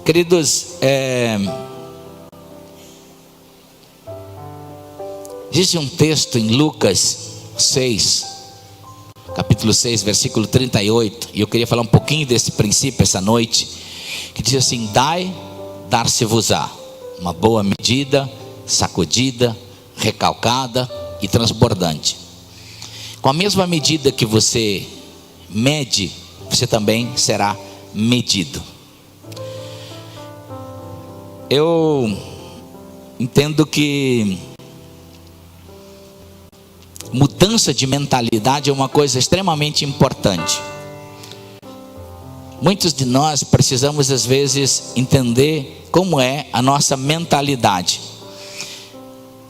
Queridos, existe um texto em Lucas 6, capítulo 6, versículo 38, e eu queria falar um pouquinho desse princípio essa noite, que diz assim: dai, dar-se-vos-á, uma boa medida, sacudida, recalcada e transbordante. Com a mesma medida que você mede, você também será medido. Eu entendo que mudança de mentalidade é uma coisa extremamente importante. Muitos de nós precisamos às vezes entender como é a nossa mentalidade.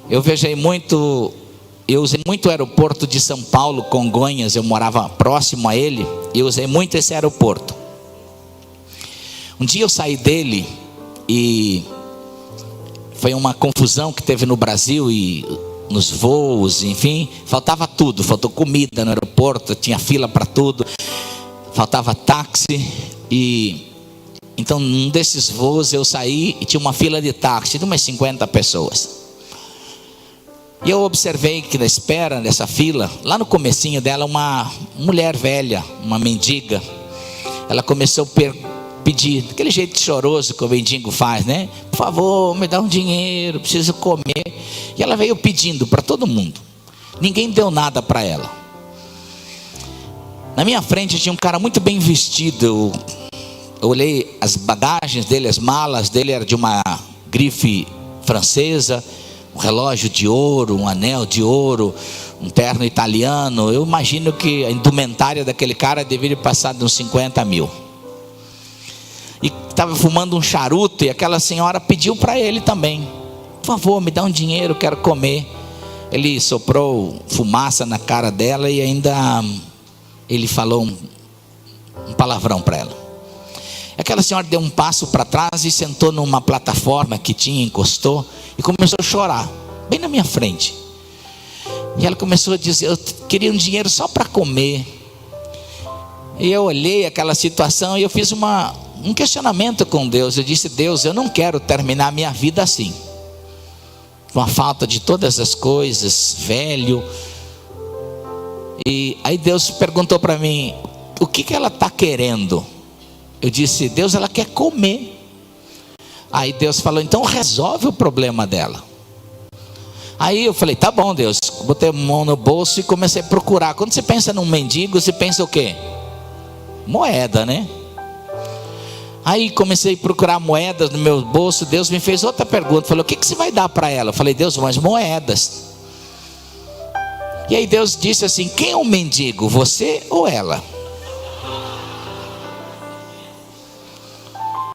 Eu usei muito o aeroporto de São Paulo, Congonhas, eu morava próximo a ele, e eu usei muito esse aeroporto. Um dia eu saí dele e foi uma confusão que teve no Brasil e nos voos, enfim, faltava tudo, faltou comida no aeroporto, tinha fila para tudo, faltava táxi. E então num desses voos eu saí e tinha uma fila de táxi de umas 50 pessoas. E eu observei que na espera dessa fila, lá no comecinho dela, uma mulher velha, uma mendiga, ela começou a pedir, daquele jeito choroso que o mendigo faz, né? Por favor, me dá um dinheiro, preciso comer. E ela veio pedindo para todo mundo. Ninguém deu nada para ela. Na minha frente tinha um cara muito bem vestido. Eu olhei as bagagens dele, as malas dele eram de uma grife francesa, um relógio de ouro, um anel de ouro, um terno italiano. Eu imagino que a indumentária daquele cara deveria passar de uns 50 mil. E estava fumando um charuto, e aquela senhora pediu para ele também: por favor, me dá um dinheiro, quero comer. Ele soprou fumaça na cara dela e ainda ele falou um palavrão para ela. Aquela senhora deu um passo para trás e sentou numa plataforma que tinha, encostou e começou a chorar, bem na minha frente. E ela começou a dizer: eu queria um dinheiro só para comer. E eu olhei aquela situação e eu fiz um questionamento com Deus. Eu disse: Deus, eu não quero terminar a minha vida assim, com a falta de todas as coisas, velho. E aí Deus perguntou para mim: o que ela está querendo? Eu disse: Deus, ela quer comer. Aí Deus falou: então resolve o problema dela. Aí eu falei: tá bom, Deus. Botei a mão no bolso e comecei a procurar. Quando você pensa num mendigo, você pensa o quê? Moeda, né? Aí comecei a procurar moedas no meu bolso. Deus me fez outra pergunta, falou: o que você vai dar para ela? Eu falei: Deus, umas moedas. E aí Deus disse assim: quem é o mendigo, você ou ela?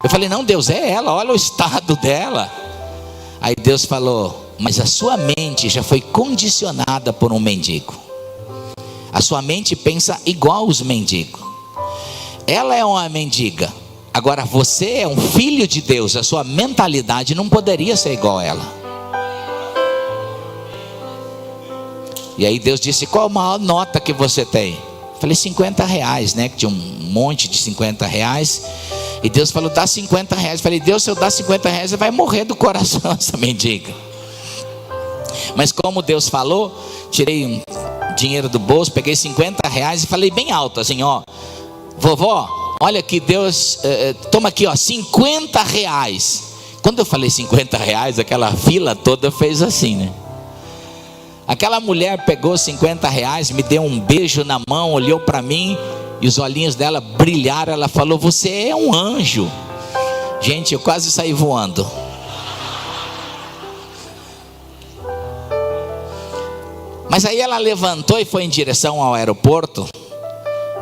Eu falei: não, Deus, é ela, olha o estado dela. Aí Deus falou: mas a sua mente já foi condicionada por um mendigo. A sua mente pensa igual os mendigos. Ela é uma mendiga. Agora você é um filho de Deus. A sua mentalidade não poderia ser igual a ela. E aí Deus disse: qual a maior nota que você tem? Eu falei: R$50, né? Que tinha um monte de R$50. E Deus falou: dá R$50. Eu falei: Deus, se eu dar R$50, você vai morrer do coração, essa mendiga. Mas como Deus falou, tirei um dinheiro do bolso, peguei R$50 e falei bem alto assim: ó, vovó, olha aqui, Deus, toma aqui, ó, R$50. Quando eu falei R$50, aquela fila toda fez assim, né? Aquela mulher pegou R$50, me deu um beijo na mão, olhou para mim e os olhinhos dela brilharam. Ela falou: você é um anjo. Gente, eu quase saí voando. Mas aí ela levantou e foi em direção ao aeroporto.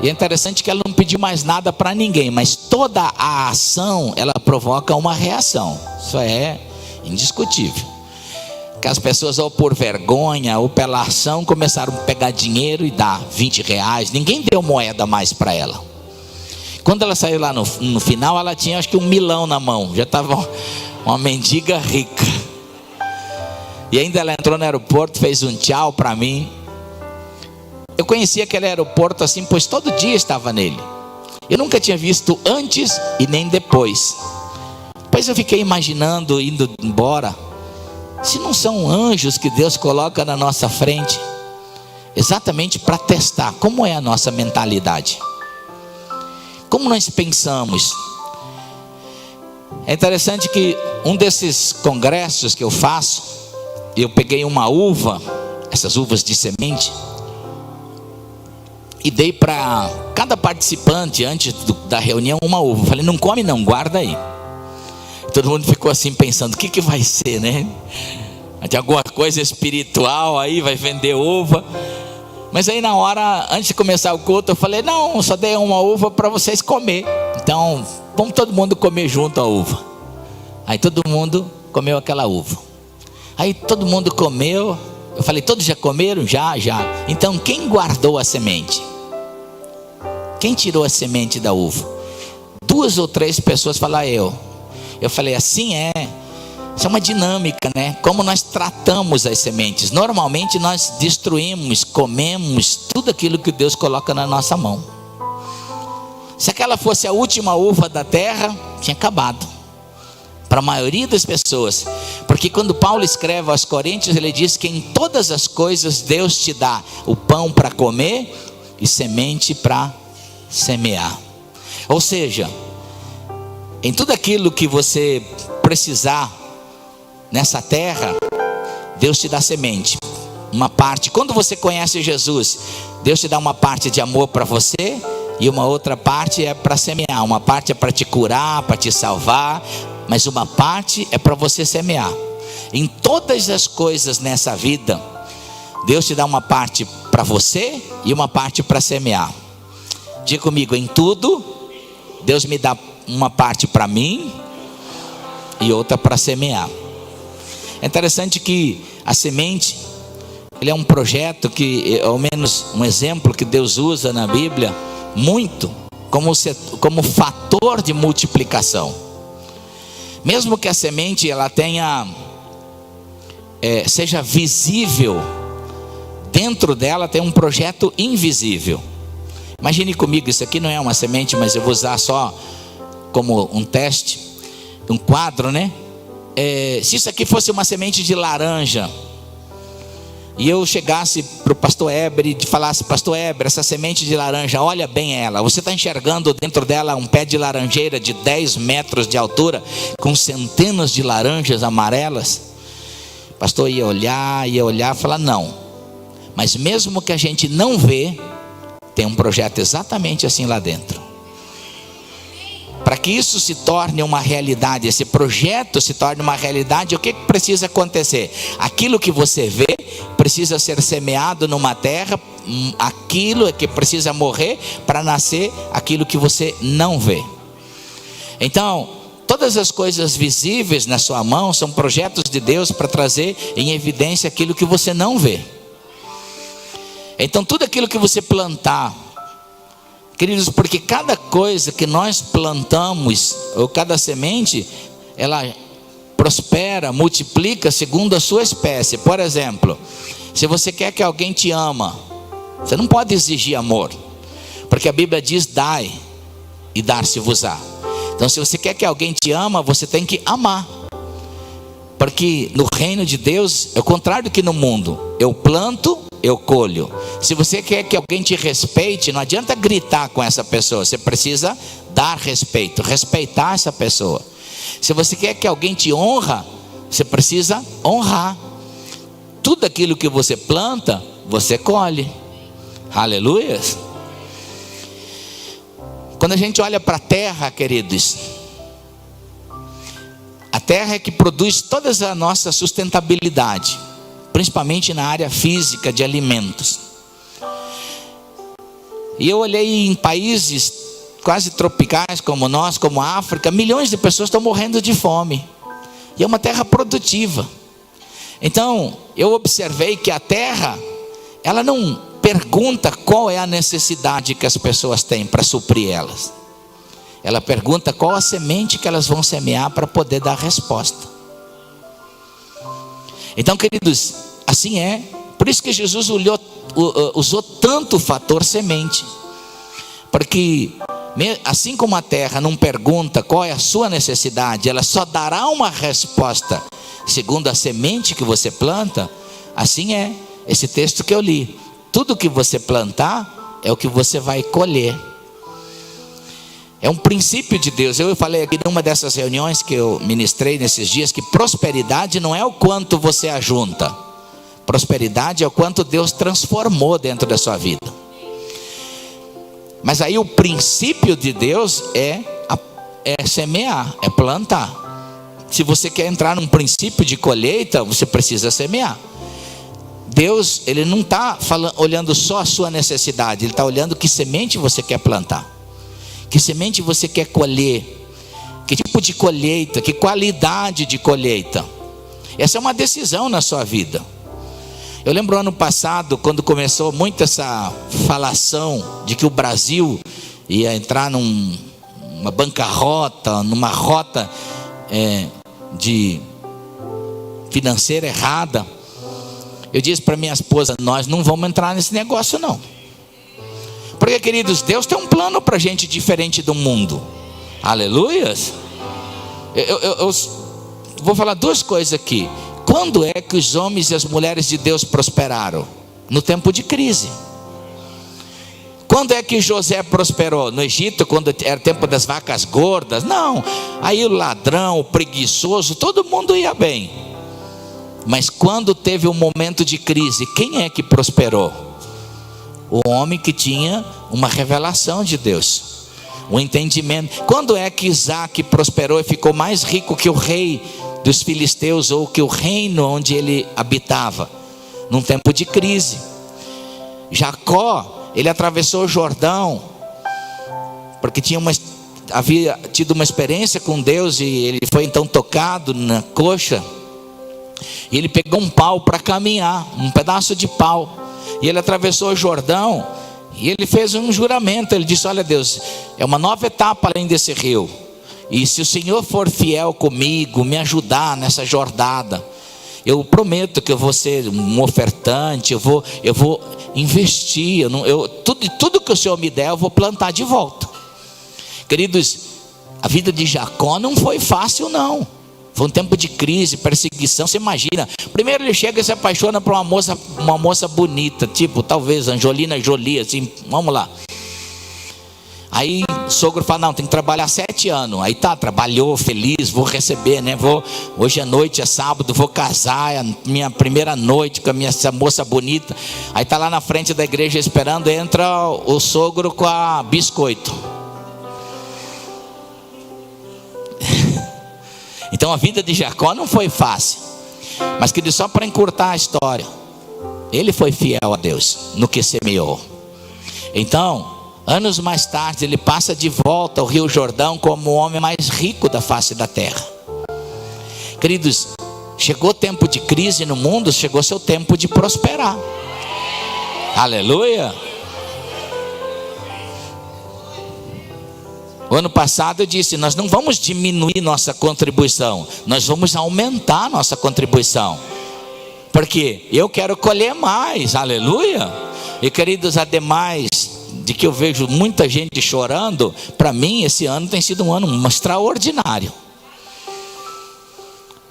E é interessante que ela não pediu mais nada para ninguém, mas toda a ação ela provoca uma reação. Isso é indiscutível. Que as pessoas, ou por vergonha ou pela ação, começaram a pegar dinheiro e dar R$20. Ninguém deu moeda mais para ela. Quando ela saiu lá no final, ela tinha acho que 1 milhão na mão. Já estava uma mendiga rica. E ainda ela entrou no aeroporto, fez um tchau para mim. Eu conhecia aquele aeroporto assim, pois todo dia estava nele. Eu nunca tinha visto antes e nem depois. Depois eu fiquei imaginando, indo embora, se não são anjos que Deus coloca na nossa frente, exatamente para testar como é a nossa mentalidade, como nós pensamos. É interessante que um desses congressos que eu faço, eu peguei uma uva, essas uvas de semente, e dei para cada participante antes da reunião uma uva. Falei, não come não, guarda aí. Todo mundo ficou assim pensando, o que vai ser, né? Tem alguma coisa espiritual aí, vai vender uva. Mas aí na hora, antes de começar o culto, eu falei, não, só dei uma uva para vocês comer. Então, vamos todo mundo comer junto a uva. Aí todo mundo comeu aquela uva. Aí todo mundo comeu. Eu falei, todos já comeram? Já. Então quem guardou a semente? Quem tirou a semente da uva? 2 ou 3 pessoas falaram, eu falei, assim é. Isso é uma dinâmica, né? Como nós tratamos as sementes. Normalmente nós destruímos, comemos tudo aquilo que Deus coloca na nossa mão. Se aquela fosse a última uva da terra, tinha acabado. Para a maioria das pessoas. Porque quando Paulo escreve aos Coríntios, ele diz que em todas as coisas Deus te dá o pão para comer e semente para semear. Ou seja, em tudo aquilo que você precisar nessa terra, Deus te dá semente, uma parte. Quando você conhece Jesus, Deus te dá uma parte de amor para você e uma outra parte é para semear. Uma parte é para te curar, para te salvar, mas uma parte é para você semear. Em todas as coisas nessa vida, Deus te dá uma parte para você e uma parte para semear. Diga comigo, em tudo Deus me dá uma parte para mim e outra para semear. É interessante que a semente, ele é um projeto que, ao menos um exemplo que Deus usa na Bíblia, muito, como fator de multiplicação. Mesmo que a semente ela tenha, seja visível, dentro dela tem um projeto invisível. Imagine comigo, isso aqui não é uma semente, mas eu vou usar só como um teste, um quadro, né? Se isso aqui fosse uma semente de laranja, e eu chegasse para o pastor Heber e falasse, pastor Heber, essa semente de laranja, olha bem ela, você está enxergando dentro dela um pé de laranjeira de 10 metros de altura, com centenas de laranjas amarelas? O pastor ia olhar, falar, não, mas mesmo que a gente não vê, tem um projeto exatamente assim lá dentro. Para que isso se torne uma realidade, esse projeto se torne uma realidade, o que precisa acontecer? Aquilo que você vê precisa ser semeado numa terra, aquilo é que precisa morrer para nascer aquilo que você não vê. Então, todas as coisas visíveis na sua mão são projetos de Deus para trazer em evidência aquilo que você não vê. Então, tudo aquilo que você plantar, queridos, porque cada coisa que nós plantamos, ou cada semente, ela prospera, multiplica segundo a sua espécie. Por exemplo, se você quer que alguém te ama, você não pode exigir amor, porque a Bíblia diz, dai e dar-se-vos-á. Então, se você quer que alguém te ama, você tem que amar. Porque no reino de Deus, é o contrário que no mundo. Eu planto, eu colho. Se você quer que alguém te respeite, não adianta gritar com essa pessoa. Você precisa dar respeito, respeitar essa pessoa. Se você quer que alguém te honra, você precisa honrar. Tudo aquilo que você planta, você colhe. Aleluia. Quando a gente olha para a terra, queridos, a terra é que produz toda a nossa sustentabilidade, principalmente na área física de alimentos. E eu olhei em países quase tropicais como nós, como a África, milhões de pessoas estão morrendo de fome. E é uma terra produtiva. Então, eu observei que a terra, ela não pergunta qual é a necessidade que as pessoas têm para suprir elas. Ela pergunta qual a semente que elas vão semear para poder dar resposta. Então, queridos, assim é. Por isso que Jesus usou tanto o fator semente. Porque Assim como a terra não pergunta qual é a sua necessidade, ela só dará uma resposta segundo a semente que você planta. Assim é esse texto que eu li. Tudo que você plantar é o que você vai colher. É um princípio de Deus. Eu falei aqui numa dessas reuniões que eu ministrei nesses dias, que prosperidade não é o quanto você ajunta. Prosperidade é o quanto Deus transformou dentro da sua vida. Mas aí o princípio de Deus é semear, é plantar. Se você quer entrar num princípio de colheita, você precisa semear. Deus, Ele não está olhando só a sua necessidade, Ele está olhando que semente você quer plantar, que semente você quer colher, que tipo de colheita, que qualidade de colheita. Essa é uma decisão na sua vida. Eu lembro ano passado, quando começou muito essa falação de que o Brasil ia entrar numa bancarrota, numa rota de financeira errada. Eu disse para minha esposa: nós não vamos entrar nesse negócio não. Porque, queridos, Deus tem um plano para a gente diferente do mundo. Aleluias. Eu vou falar duas coisas aqui. Quando é que os homens e as mulheres de Deus prosperaram? No tempo de crise. Quando é que José prosperou? No Egito, quando era tempo das vacas gordas? Não. Aí o ladrão, o preguiçoso, todo mundo ia bem. Mas quando teve um momento de crise, quem é que prosperou? O homem que tinha uma revelação de Deus, um entendimento. Quando é que Isaac prosperou e ficou mais rico que o rei dos filisteus, ou que o reino onde ele habitava? Num tempo de crise. Jacó, ele atravessou o Jordão, porque havia tido uma experiência com Deus, e ele foi então tocado na coxa, e ele pegou um pau para caminhar, um pedaço de pau, e ele atravessou o Jordão, e ele fez um juramento. Ele disse: olha Deus, é uma nova etapa além desse rio, e se o Senhor for fiel comigo, me ajudar nessa jornada, eu prometo que eu vou ser um ofertante, eu vou investir, tudo que o Senhor me der eu vou plantar de volta. Queridos, a vida de Jacó não foi fácil não. Foi um tempo de crise, perseguição. Você imagina, primeiro ele chega e se apaixona por uma moça bonita, tipo talvez Angelina Jolie, assim, vamos lá. Aí o sogro fala: não, tem que trabalhar 7 anos. Aí tá, trabalhou, feliz, vou receber, né? Hoje à noite é sábado, vou casar, é a minha primeira noite com essa moça bonita. Aí tá lá na frente da igreja esperando, entra o sogro com a biscoito. Então a vida de Jacó não foi fácil. Mas que só para encurtar a história, ele foi fiel a Deus no que semeou. Então, anos mais tarde, ele passa de volta ao Rio Jordão como o homem mais rico da face da terra. Queridos, chegou tempo de crise no mundo, chegou seu tempo de prosperar. Aleluia. O ano passado eu disse: nós não vamos diminuir nossa contribuição, nós vamos aumentar nossa contribuição, porque eu quero colher mais. Aleluia. E queridos, ademais de que eu vejo muita gente chorando, para mim esse ano tem sido um ano extraordinário.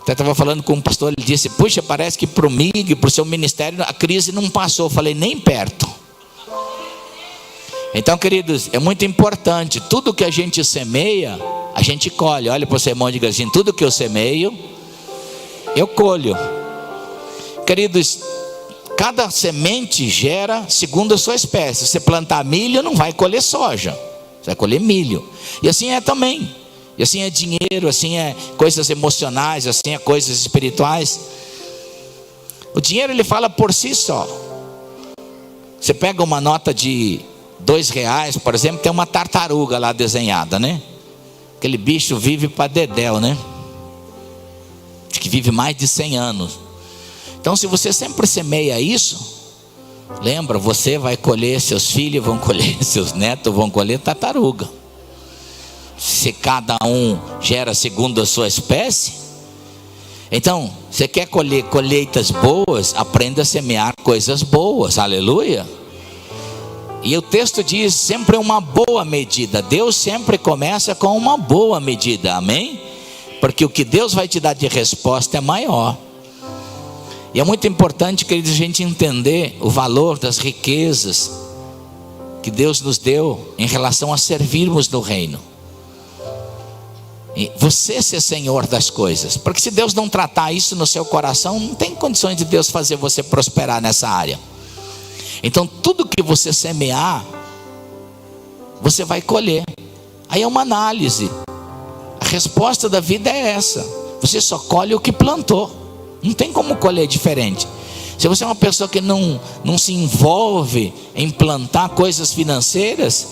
Até estava falando com um pastor, ele disse: puxa, parece que para o MIG, para o seu ministério, a crise não passou. Eu falei: nem perto. Então, queridos, é muito importante, tudo que a gente semeia, a gente colhe. Olha para o seu irmão e diga assim: tudo que eu semeio, eu colho. Queridos, cada semente gera segundo a sua espécie. Se você plantar milho, não vai colher soja, você vai colher milho. E assim é também. E assim é dinheiro, assim é coisas emocionais, assim é coisas espirituais. O dinheiro, ele fala por si só. Você pega uma nota de R$2, por exemplo, tem uma tartaruga lá desenhada, né? Aquele bicho vive para dedéu, né? Que vive mais de 100 anos. Então, se você sempre semeia isso, lembra, você vai colher, seus filhos vão colher, seus netos vão colher tartaruga. Se cada um gera segundo a sua espécie. Então, você quer colher colheitas boas, aprenda a semear coisas boas. Aleluia. E o texto diz sempre uma boa medida. Deus sempre começa com uma boa medida, amém? Porque o que Deus vai te dar de resposta é maior. E é muito importante, queridos, a gente entender o valor das riquezas que Deus nos deu em relação a servirmos no reino. E você ser senhor das coisas, porque se Deus não tratar isso no seu coração, não tem condições de Deus fazer você prosperar nessa área. Então tudo que você semear, você vai colher. Aí é uma análise. A resposta da vida é essa: você só colhe o que plantou. Não tem como colher diferente. Se você é uma pessoa que não se envolve em plantar coisas financeiras,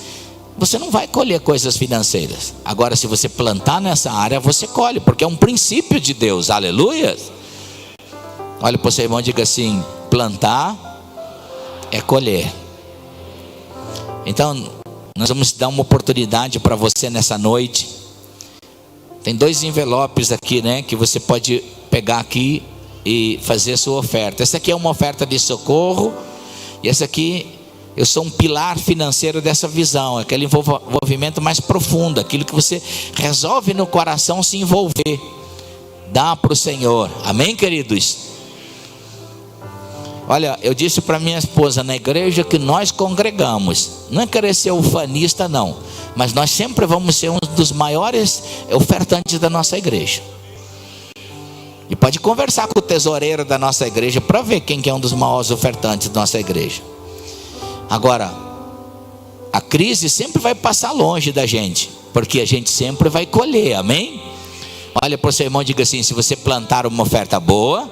você não vai colher coisas financeiras. Agora, se você plantar nessa área, você colhe, porque é um princípio de Deus. Aleluia. Olha para o seu irmão e diga assim: plantar é colher. Então, nós vamos dar uma oportunidade para você nessa noite. Tem 2 envelopes aqui, né, que você pode pegar aqui e fazer a sua oferta. Essa aqui é uma oferta de socorro, e essa aqui, eu sou um pilar financeiro dessa visão, aquele envolvimento mais profundo, aquilo que você resolve no coração se envolver, dá para o Senhor, amém, queridos? Olha, eu disse para minha esposa, na igreja que nós congregamos, não é querer ser ufanista não, mas nós sempre vamos ser um dos maiores ofertantes da nossa igreja. E pode conversar com o tesoureiro da nossa igreja para ver quem que é um dos maiores ofertantes da nossa igreja. Agora, a crise sempre vai passar longe da gente, porque a gente sempre vai colher, amém? Olha para o seu irmão e diga assim: se você plantar uma oferta boa,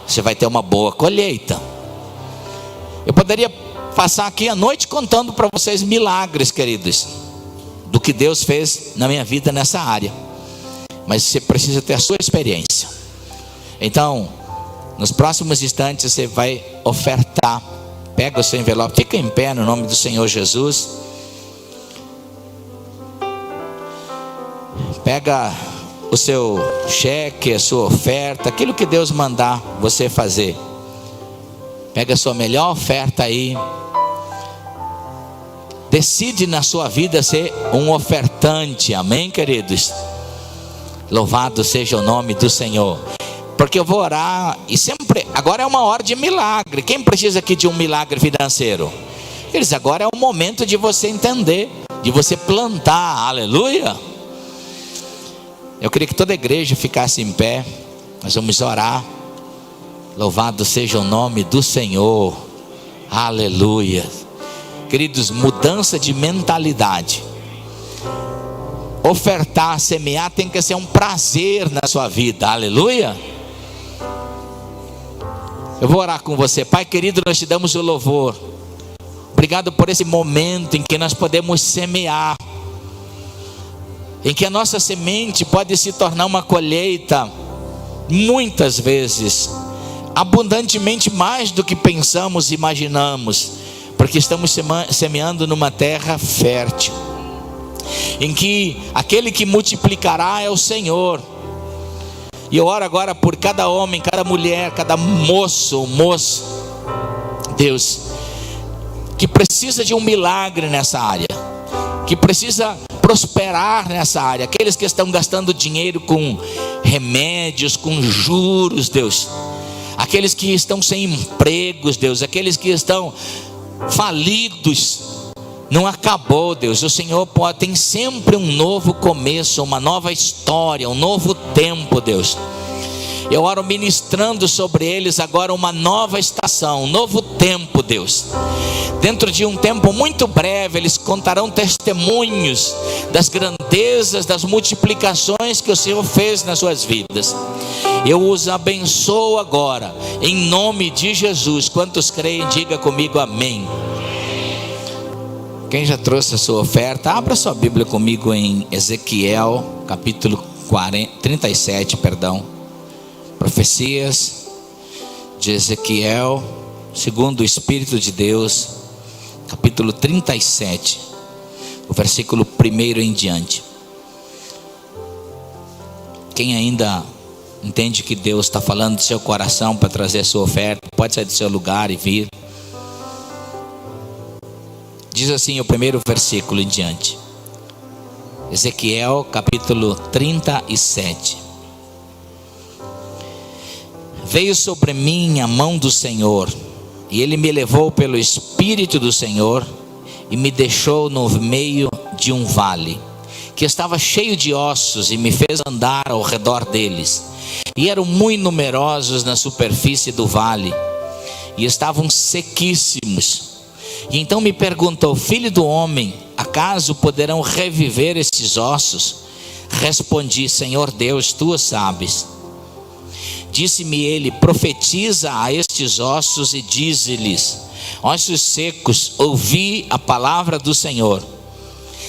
você vai ter uma boa colheita. Eu poderia passar aqui a noite contando para vocês milagres, queridos, do que Deus fez na minha vida nessa área, mas você precisa ter a sua experiência. Então, nos próximos instantes você vai ofertar. Pega o seu envelope, fica em pé no nome do Senhor Jesus. Pega o seu cheque, a sua oferta, aquilo que Deus mandar você fazer. Pega a sua melhor oferta aí. Decide na sua vida ser um ofertante, amém, queridos? Louvado seja o nome do Senhor. Porque eu vou orar, e sempre, agora é uma hora de milagre. Quem precisa aqui de um milagre financeiro? Eles, agora é o momento de você entender, de você plantar, aleluia. Eu queria que toda a igreja ficasse em pé. Nós vamos orar. Louvado seja o nome do Senhor, aleluia. Queridos, mudança de mentalidade. Ofertar, semear tem que ser um prazer na sua vida, aleluia. Eu vou orar com você. Pai querido, nós te damos o louvor. Obrigado por esse momento em que nós podemos semear, em que a nossa semente pode se tornar uma colheita, muitas vezes, abundantemente mais do que pensamos e imaginamos, porque estamos semeando numa terra fértil, em que aquele que multiplicará é o Senhor. E eu oro agora por cada homem, cada mulher, cada moço, Deus, que precisa de um milagre nessa área, que precisa prosperar nessa área. Aqueles que estão gastando dinheiro com remédios, com juros, Deus, aqueles que estão sem empregos, Deus, aqueles que estão falidos. Não acabou, Deus. O Senhor tem sempre um novo começo, uma nova história, um novo tempo, Deus. Eu oro ministrando sobre eles agora uma nova estação, um novo tempo, Deus. Dentro de um tempo muito breve, eles contarão testemunhos das grandezas, das multiplicações que o Senhor fez nas suas vidas. Eu os abençoo agora, em nome de Jesus. Quantos creem, diga comigo amém. Quem já trouxe a sua oferta, abra sua Bíblia comigo em Ezequiel, capítulo 37, profecias de Ezequiel, segundo o Espírito de Deus, capítulo 37, o versículo 1 em diante. Quem ainda entende que Deus está falando do seu coração para trazer a sua oferta, pode sair do seu lugar e vir. diz assim o primeiro versículo em diante. Ezequiel capítulo 37. Veio sobre mim a mão do Senhor, e Ele me levou pelo Espírito do Senhor, e me deixou no meio de um vale, que estava cheio de ossos, e me fez andar ao redor deles. E eram muito numerosos na superfície do vale, e estavam sequíssimos. E então me perguntou: filho do homem, acaso poderão reviver esses ossos? Respondi: Senhor Deus, tu o sabes. Disse-me ele: profetiza a estes ossos e dize-lhes: ossos secos, ouvi a palavra do Senhor.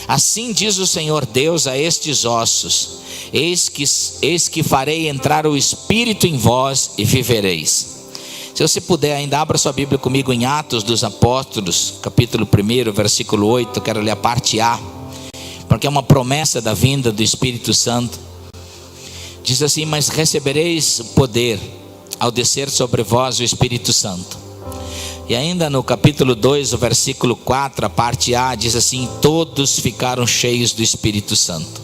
Assim diz o Senhor Deus a estes ossos: eis que farei entrar o Espírito em vós e vivereis. Se você puder, ainda abra sua Bíblia comigo em Atos dos Apóstolos, capítulo 1, versículo 8. Quero ler a parte A, porque é uma promessa da vinda do Espírito Santo. Diz assim: mas recebereis poder ao descer sobre vós o Espírito Santo. E ainda no capítulo 2, o versículo 4, a parte A, diz assim: todos ficaram cheios do Espírito Santo.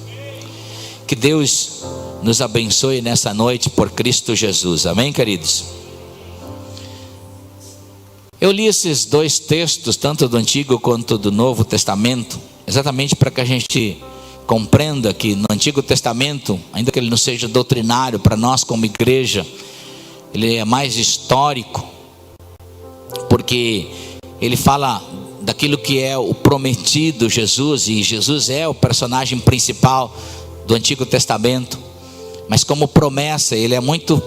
Que Deus nos abençoe nessa noite por Cristo Jesus, amém, queridos? Eu li esses dois textos, tanto do Antigo quanto do Novo Testamento, exatamente para que a gente compreenda que no Antigo Testamento, ainda que ele não seja doutrinário para nós como igreja, ele é mais histórico, porque ele fala daquilo que é o prometido Jesus, e Jesus é o personagem principal do Antigo Testamento, mas como promessa ele é muito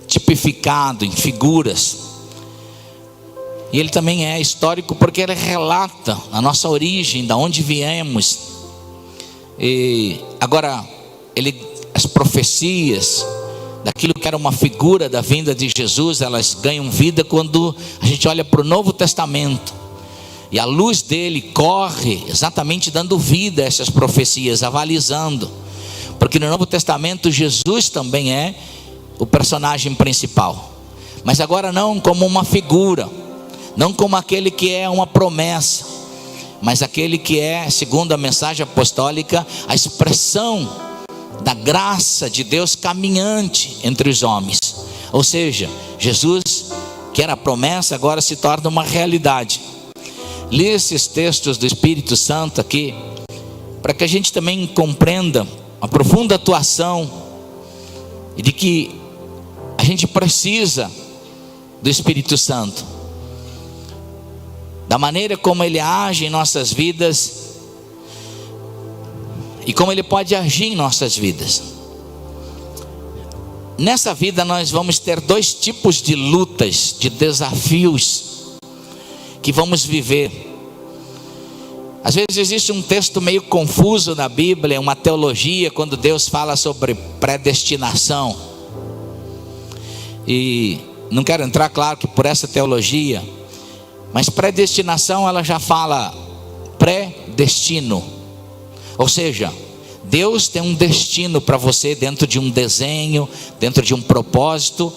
tipificado em figuras. E ele também é histórico porque ele relata a nossa origem, da onde viemos. E agora as profecias daquilo que era uma figura da vinda de Jesus, elas ganham vida quando a gente olha para o Novo Testamento, e a luz dele corre exatamente dando vida a essas profecias, avalizando, porque no Novo Testamento Jesus também é o personagem principal, mas agora não como uma figura, não como aquele que é uma promessa, mas aquele que é, segundo a mensagem apostólica, a expressão da graça de Deus caminhante entre os homens. Ou seja, Jesus, que era a promessa, agora se torna uma realidade. Li esses textos do Espírito Santo aqui, para que a gente também compreenda a profunda atuação, e de que a gente precisa do Espírito Santo, da maneira como ele age em nossas vidas e como ele pode agir em nossas vidas. Nessa vida nós vamos ter dois tipos de lutas, de desafios que vamos viver. Às vezes existe um texto meio confuso na Bíblia, uma teologia, quando Deus fala sobre predestinação. E não quero entrar, claro, que por essa teologia, mas predestinação ela já fala pré-destino, ou seja, Deus tem um destino para você dentro de um desenho, dentro de um propósito.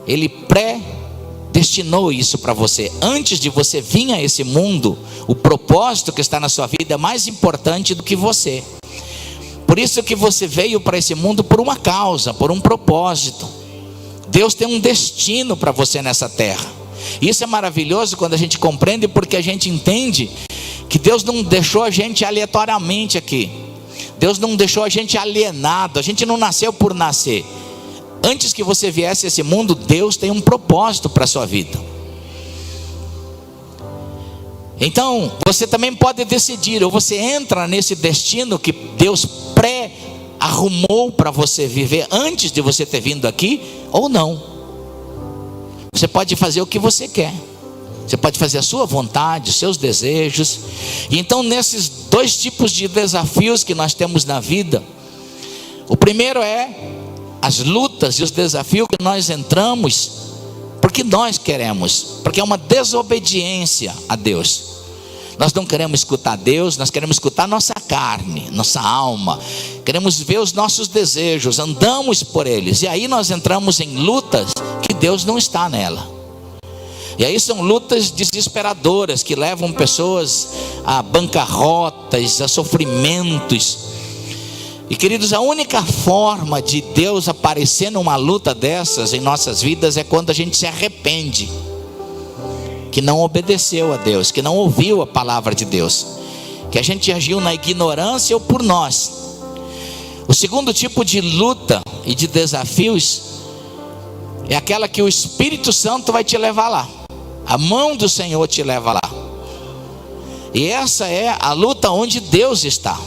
Ele predestinou isso para você. Antes de você vir a esse mundo, o propósito que está na sua vida é mais importante do que você. Por isso que você veio para esse mundo por uma causa, por um propósito. Deus tem um destino para você nessa terra. Isso é maravilhoso quando a gente compreende, porque a gente entende que Deus não deixou a gente aleatoriamente aqui. Deus não deixou a gente alienado. A gente não nasceu por nascer. Antes que você viesse a esse mundo, Deus tem um propósito para a sua vida. Então você também pode decidir, ou você entra nesse destino que Deus pré-arrumou para você viver antes de você ter vindo aqui, ou não. Você pode fazer o que você quer. Você pode fazer a sua vontade, os seus desejos. E então nesses dois tipos de desafios que nós temos na vida, o primeiro é as lutas e os desafios que nós entramos porque nós queremos, porque é uma desobediência a Deus. Nós não queremos escutar Deus, nós queremos escutar nossa carne, nossa alma. Queremos ver os nossos desejos, andamos por eles. E aí nós entramos em lutas que Deus não está nela. E aí são lutas desesperadoras que levam pessoas a bancarrotas, a sofrimentos. E queridos, a única forma de Deus aparecer numa luta dessas em nossas vidas é quando a gente se arrepende, que não obedeceu a Deus, que não ouviu a palavra de Deus, que a gente agiu na ignorância ou por nós. O segundo tipo de luta e de desafios é aquela que o Espírito Santo vai te levar lá. A mão do Senhor te leva lá. E essa é a luta onde Deus está.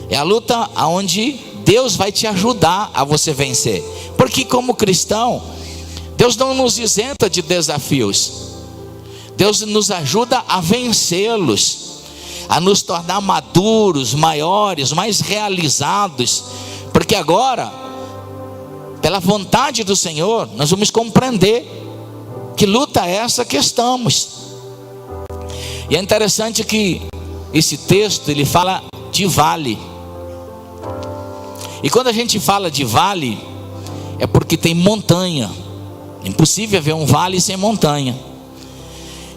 É a luta onde Deus vai te ajudar a você vencer. Porque como cristão, Deus não nos isenta de desafios. Deus nos ajuda a vencê-los, a nos tornar maduros, maiores, mais realizados. Porque agora, pela vontade do Senhor, nós vamos compreender que luta é essa que estamos. E é interessante que esse texto ele fala de vale. E quando a gente fala de vale, é porque tem montanha. É impossível haver um vale sem montanha.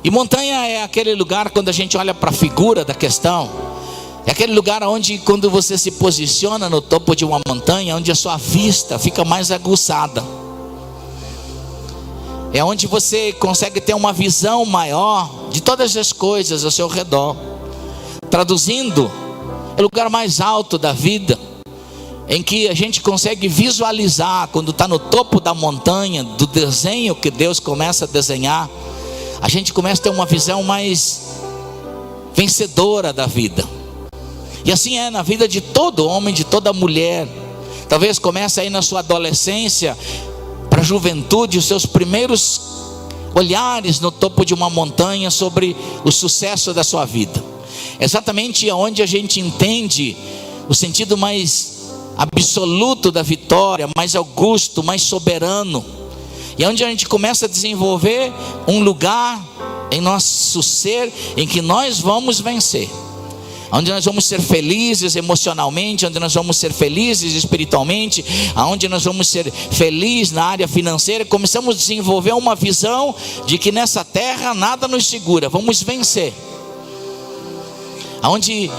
E montanha é aquele lugar, quando a gente olha para a figura da questão, é aquele lugar onde, quando você se posiciona no topo de uma montanha, onde a sua vista fica mais aguçada. É onde você consegue ter uma visão maior de todas as coisas ao seu redor. Traduzindo, é o lugar mais alto da vida, em que a gente consegue visualizar, quando está no topo da montanha, do desenho que Deus começa a desenhar, a gente começa a ter uma visão mais vencedora da vida. E assim é na vida de todo homem, de toda mulher. Talvez comece aí na sua adolescência, para a juventude, os seus primeiros olhares no topo de uma montanha sobre o sucesso da sua vida. Exatamente onde a gente entende o sentido mais absoluto da vitória, mais augusto, mais soberano. E é onde a gente começa a desenvolver um lugar em nosso ser em que nós vamos vencer. Onde nós vamos ser felizes emocionalmente, onde nós vamos ser felizes espiritualmente, onde nós vamos ser felizes na área financeira. Começamos a desenvolver uma visão de que nessa terra nada nos segura, vamos vencer. Onde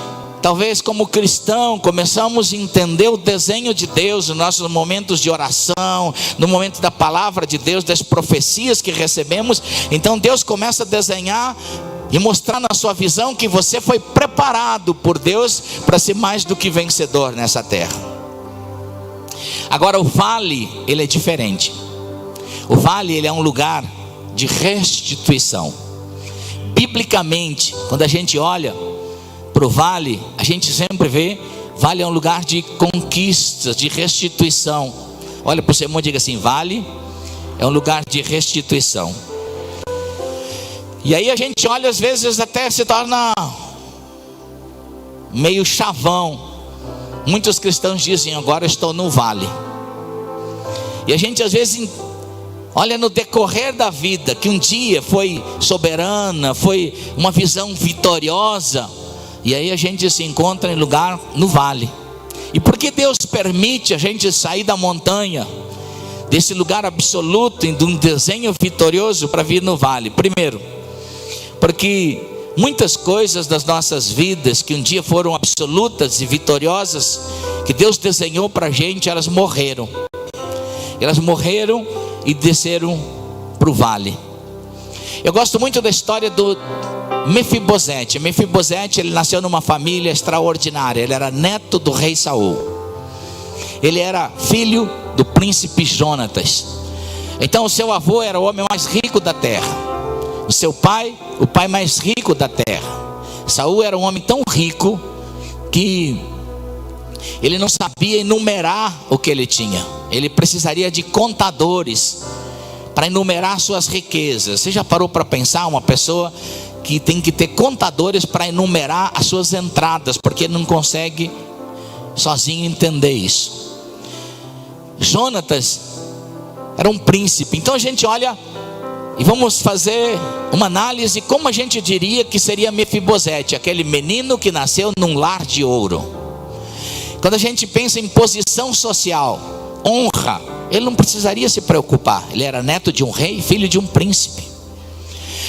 talvez como cristão começamos a entender o desenho de Deus nos nossos momentos de oração, no momento da palavra de Deus, das profecias que recebemos. Então Deus começa a desenhar e mostrar na sua visão que você foi preparado por Deus para ser mais do que vencedor nessa terra. Agora o vale, ele é diferente. O vale, ele é um lugar de restituição. Biblicamente, quando a gente olha para o vale, a gente sempre vê, vale é um lugar de conquistas, de restituição. Olha para o seu irmão e diga assim: vale é um lugar de restituição. E aí a gente olha, às vezes até se torna meio chavão. Muitos cristãos dizem: agora estou no vale. E a gente às vezes olha no decorrer da vida, que um dia foi soberana, foi uma visão vitoriosa, e aí a gente se encontra em lugar no vale. E por que Deus permite a gente sair da montanha, desse lugar absoluto, de um desenho vitorioso, para vir no vale? Primeiro, porque muitas coisas das nossas vidas que um dia foram absolutas e vitoriosas, que Deus desenhou para a gente, elas morreram. Elas morreram e desceram para o vale. Eu gosto muito da história do Mefibosete. Mefibosete, ele nasceu numa família extraordinária. Ele era neto do rei Saul. Ele era filho do príncipe Jonatas. Então o seu avô era o homem mais rico da terra. O seu pai, o pai mais rico da terra. Saul era um homem tão rico que ele não sabia enumerar o que ele tinha. Ele precisaria de contadores para enumerar suas riquezas. Você já parou para pensar uma pessoa que tem que ter contadores para enumerar as suas entradas, porque ele não consegue sozinho entender isso. Jonatas era um príncipe. Então a gente olha e vamos fazer uma análise como a gente diria que seria Mefibosete, aquele menino que nasceu num lar de ouro. Quando a gente pensa em posição social, honra, ele não precisaria se preocupar. Ele era neto de um rei, filho de um príncipe.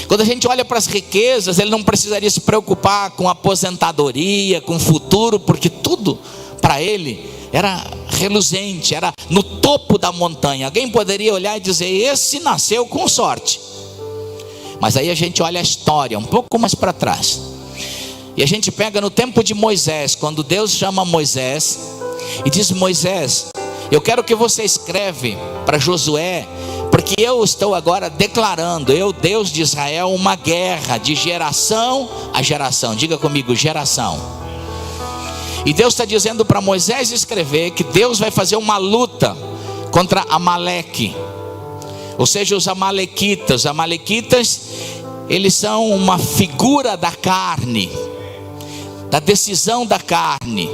Quando a gente olha para as riquezas, ele não precisaria se preocupar com aposentadoria, com futuro, porque tudo para ele era reluzente, era no topo da montanha. Alguém poderia olhar e dizer: esse nasceu com sorte. Mas aí a gente olha a história um pouco mais para trás, e a gente pega no tempo de Moisés, quando Deus chama Moisés e diz: Moisés, eu quero que você escreve para Josué, porque eu estou agora declarando, eu, Deus de Israel, uma guerra de geração a geração. Diga comigo: geração. E Deus está dizendo para Moisés escrever que Deus vai fazer uma luta contra Amaleque, ou seja, os amalequitas. Os amalequitas, eles são uma figura da carne, da decisão da carne,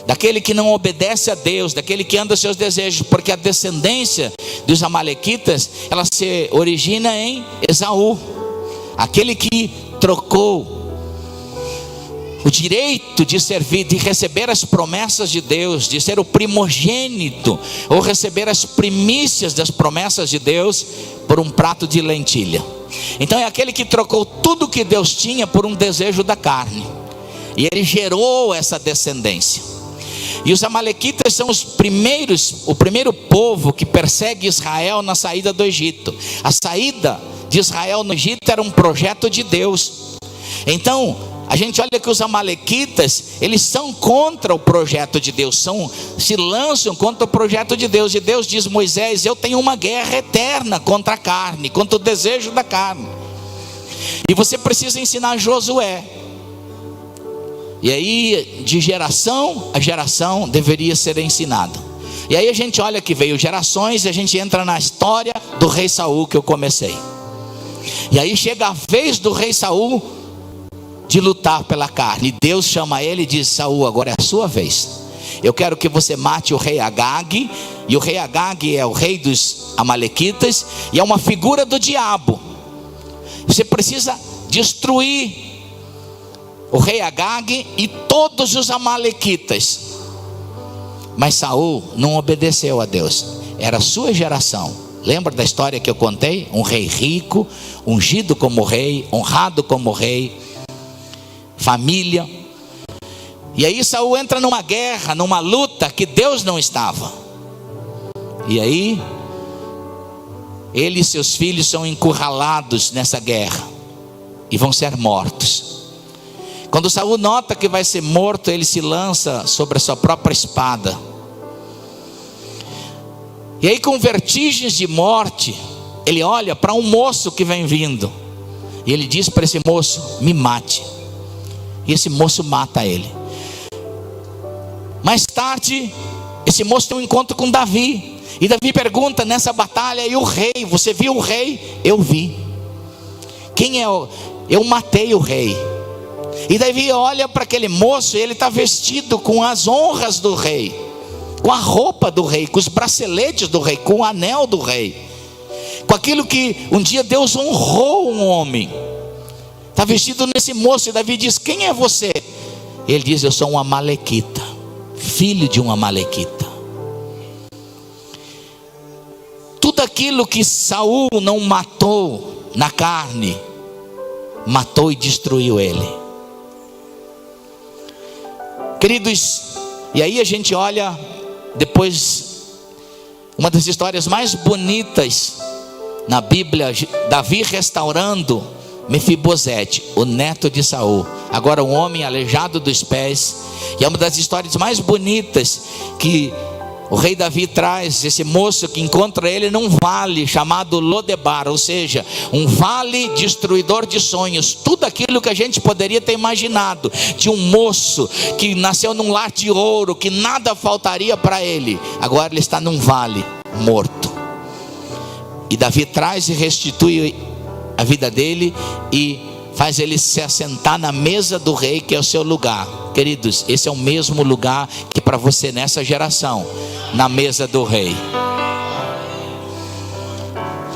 daquele que não obedece a Deus, daquele que anda aos seus desejos, porque a descendência dos amalequitas, ela se origina em Esaú, aquele que trocou o direito de servir, de receber as promessas de Deus, de ser o primogênito, ou receber as primícias das promessas de Deus, por um prato de lentilha. Então é aquele que trocou tudo que Deus tinha por um desejo da carne, e ele gerou essa descendência. E os amalequitas são o primeiro povo que persegue Israel na saída do Egito. A saída de Israel no Egito era um projeto de Deus. Então a gente olha que os amalequitas, eles são contra o projeto de Deus, se lançam contra o projeto de Deus. E Deus diz: Moisés, eu tenho uma guerra eterna contra a carne, contra o desejo da carne, e você precisa ensinar Josué. E aí, de geração a geração deveria ser ensinado. E aí a gente olha que veio gerações, e a gente entra na história do rei Saul que eu comecei. E aí chega a vez do rei Saul de lutar pela carne, e Deus chama ele e diz: Saul, agora é a sua vez. Eu quero que você mate o rei Agag. E o rei Agag é o rei dos amalequitas, e é uma figura do diabo. Você precisa destruir o rei Agag e todos os amalequitas. Mas Saul não obedeceu a Deus, era a sua geração. Lembra da história que eu contei? Um rei rico, ungido como rei, honrado como rei, família. E aí Saul entra numa guerra, numa luta que Deus não estava. E aí ele e seus filhos são encurralados nessa guerra e vão ser mortos. Quando Saul nota que vai ser morto, ele se lança sobre a sua própria espada. E aí, com vertigens de morte, ele olha para um moço que vem vindo, e ele diz para esse moço: me mate. E esse moço mata ele. Mais tarde, esse moço tem um encontro com Davi, e Davi pergunta nessa batalha: e o rei? Você viu o rei? Eu vi. Quem é eu matei o rei. E Davi olha para aquele moço, e ele está vestido com as honras do rei, com a roupa do rei, com os braceletes do rei, com o anel do rei, com aquilo que um dia Deus honrou um homem. Está vestido nesse moço. E Davi diz: quem é você? Ele diz: eu sou um amalequita, filho de um amalequita. Tudo aquilo que Saul não matou na carne, matou e destruiu ele. Queridos, e aí a gente olha depois uma das histórias mais bonitas na Bíblia, Davi restaurando Mefibosete, o neto de Saul, agora um homem aleijado dos pés. E é uma das histórias mais bonitas que o rei Davi traz esse moço que encontra ele num vale chamado Lodebar, ou seja, um vale destruidor de sonhos. Tudo aquilo que a gente poderia ter imaginado de um moço que nasceu num lar de ouro, que nada faltaria para ele, agora ele está num vale morto. E Davi traz e restitui a vida dele e faz ele se assentar na mesa do rei, que é o seu lugar. Queridos, esse é o mesmo lugar que para você nessa geração, na mesa do rei.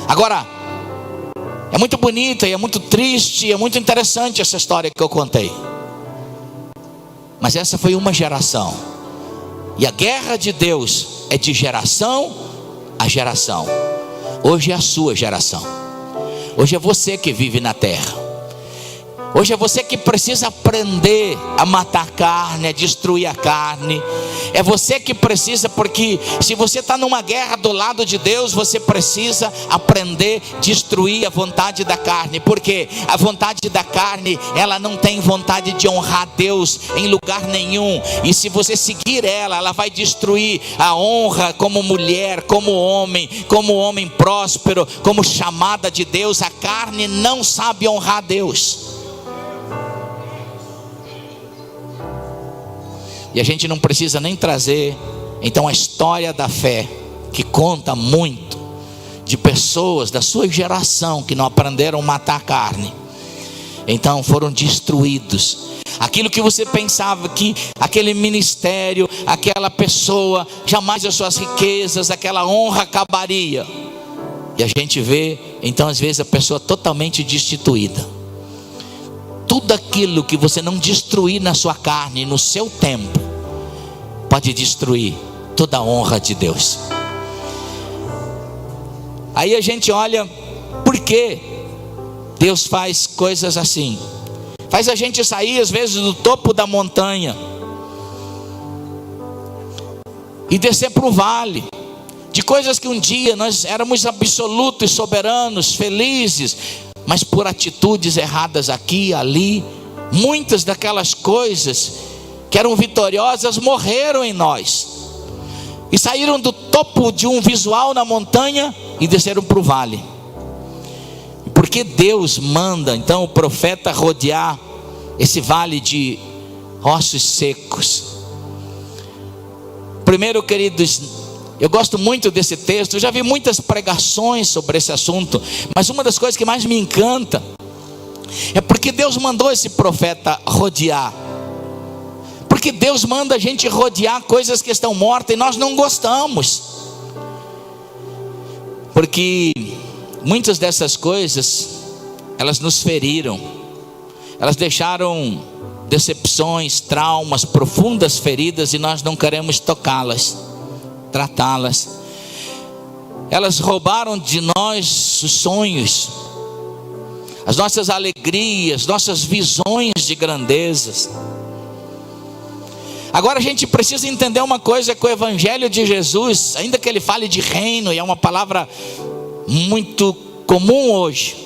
Agora, é muito bonita e é muito triste, é muito interessante essa história que eu contei, mas essa foi uma geração. E a guerra de Deus é de geração a geração. Hoje é a sua geração. Hoje é você que vive na terra. Hoje é você que precisa aprender a matar a carne, a destruir a carne. É você que precisa, porque se você está numa guerra do lado de Deus, você precisa aprender a destruir a vontade da carne. Porque a vontade da carne, ela não tem vontade de honrar Deus em lugar nenhum. E se você seguir ela, ela vai destruir a honra como mulher, como homem próspero, como chamada de Deus. A carne não sabe honrar Deus. E a gente não precisa nem trazer, então, a história da fé, que conta muito de pessoas da sua geração que não aprenderam a matar a carne, então foram destruídos. Aquilo que você pensava que aquele ministério, aquela pessoa, jamais as suas riquezas, aquela honra acabaria. E a gente vê, então, às vezes a pessoa totalmente destituída. Tudo aquilo que você não destruir na sua carne, no seu tempo, pode destruir toda a honra de Deus. Aí a gente olha, por que Deus faz coisas assim? Faz a gente sair às vezes do topo da montanha e descer para o vale, de coisas que um dia nós éramos absolutos, soberanos, felizes, mas por atitudes erradas aqui e ali, muitas daquelas coisas que eram vitoriosas morreram em nós, e saíram do topo de um visual na montanha e desceram para o vale. Porque Deus manda então o profeta rodear esse vale de ossos secos? Primeiro, queridos, eu gosto muito desse texto. Eu já vi muitas pregações sobre esse assunto, mas uma das coisas que mais me encanta é porque Deus mandou esse profeta rodear. Porque Deus manda a gente rodear coisas que estão mortas e nós não gostamos. Porque muitas dessas coisas, elas nos feriram. Elas deixaram decepções, traumas, profundas feridas, e nós não queremos tocá-las, tratá-las. Elas roubaram de nós os sonhos, as nossas alegrias, nossas visões de grandezas. Agora a gente precisa entender uma coisa, que o Evangelho de Jesus, ainda que ele fale de reino, e é uma palavra muito comum hoje,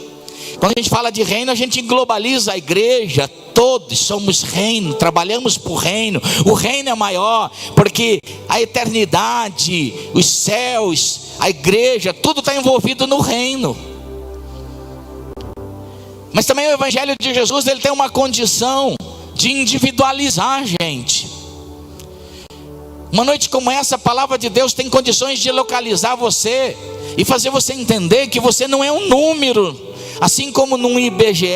quando a gente fala de reino, a gente globaliza a igreja. Todos somos reino, trabalhamos por reino. O reino é maior, porque a eternidade, os céus, a igreja, tudo está envolvido no reino. Mas também o Evangelho de Jesus, ele tem uma condição de individualizar a gente. Uma noite como essa, a palavra de Deus tem condições de localizar você e fazer você entender que você não é um número. Assim como num IBGE,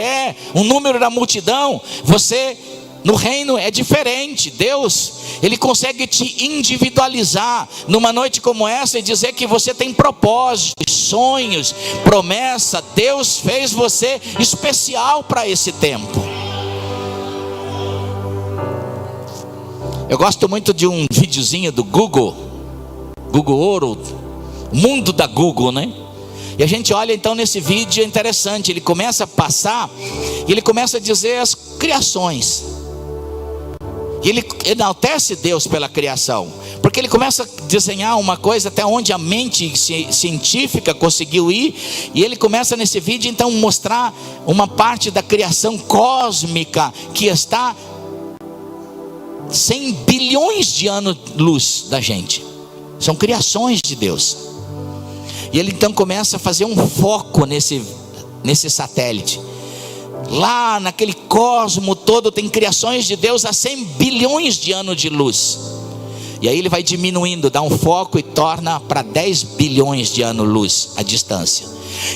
um número da multidão, você no reino é diferente. Deus, ele consegue te individualizar numa noite como essa e dizer que você tem propósitos, sonhos, promessa. Deus fez você especial para esse tempo. Eu gosto muito de um videozinho do Google Ouro, mundo da Google, né? E a gente olha então nesse vídeo, é interessante, ele começa a passar, e ele começa a dizer as criações, e ele enaltece Deus pela criação, porque ele começa a desenhar uma coisa até onde a mente científica conseguiu ir, e ele começa nesse vídeo então mostrar uma parte da criação cósmica que está 100 bilhões de anos-luz da gente. São criações de Deus. E ele então começa a fazer um foco nesse satélite. Lá naquele cosmo todo tem criações de Deus a 100 bilhões de anos de luz. E aí ele vai diminuindo, dá um foco e torna para 10 bilhões de anos-luz a distância.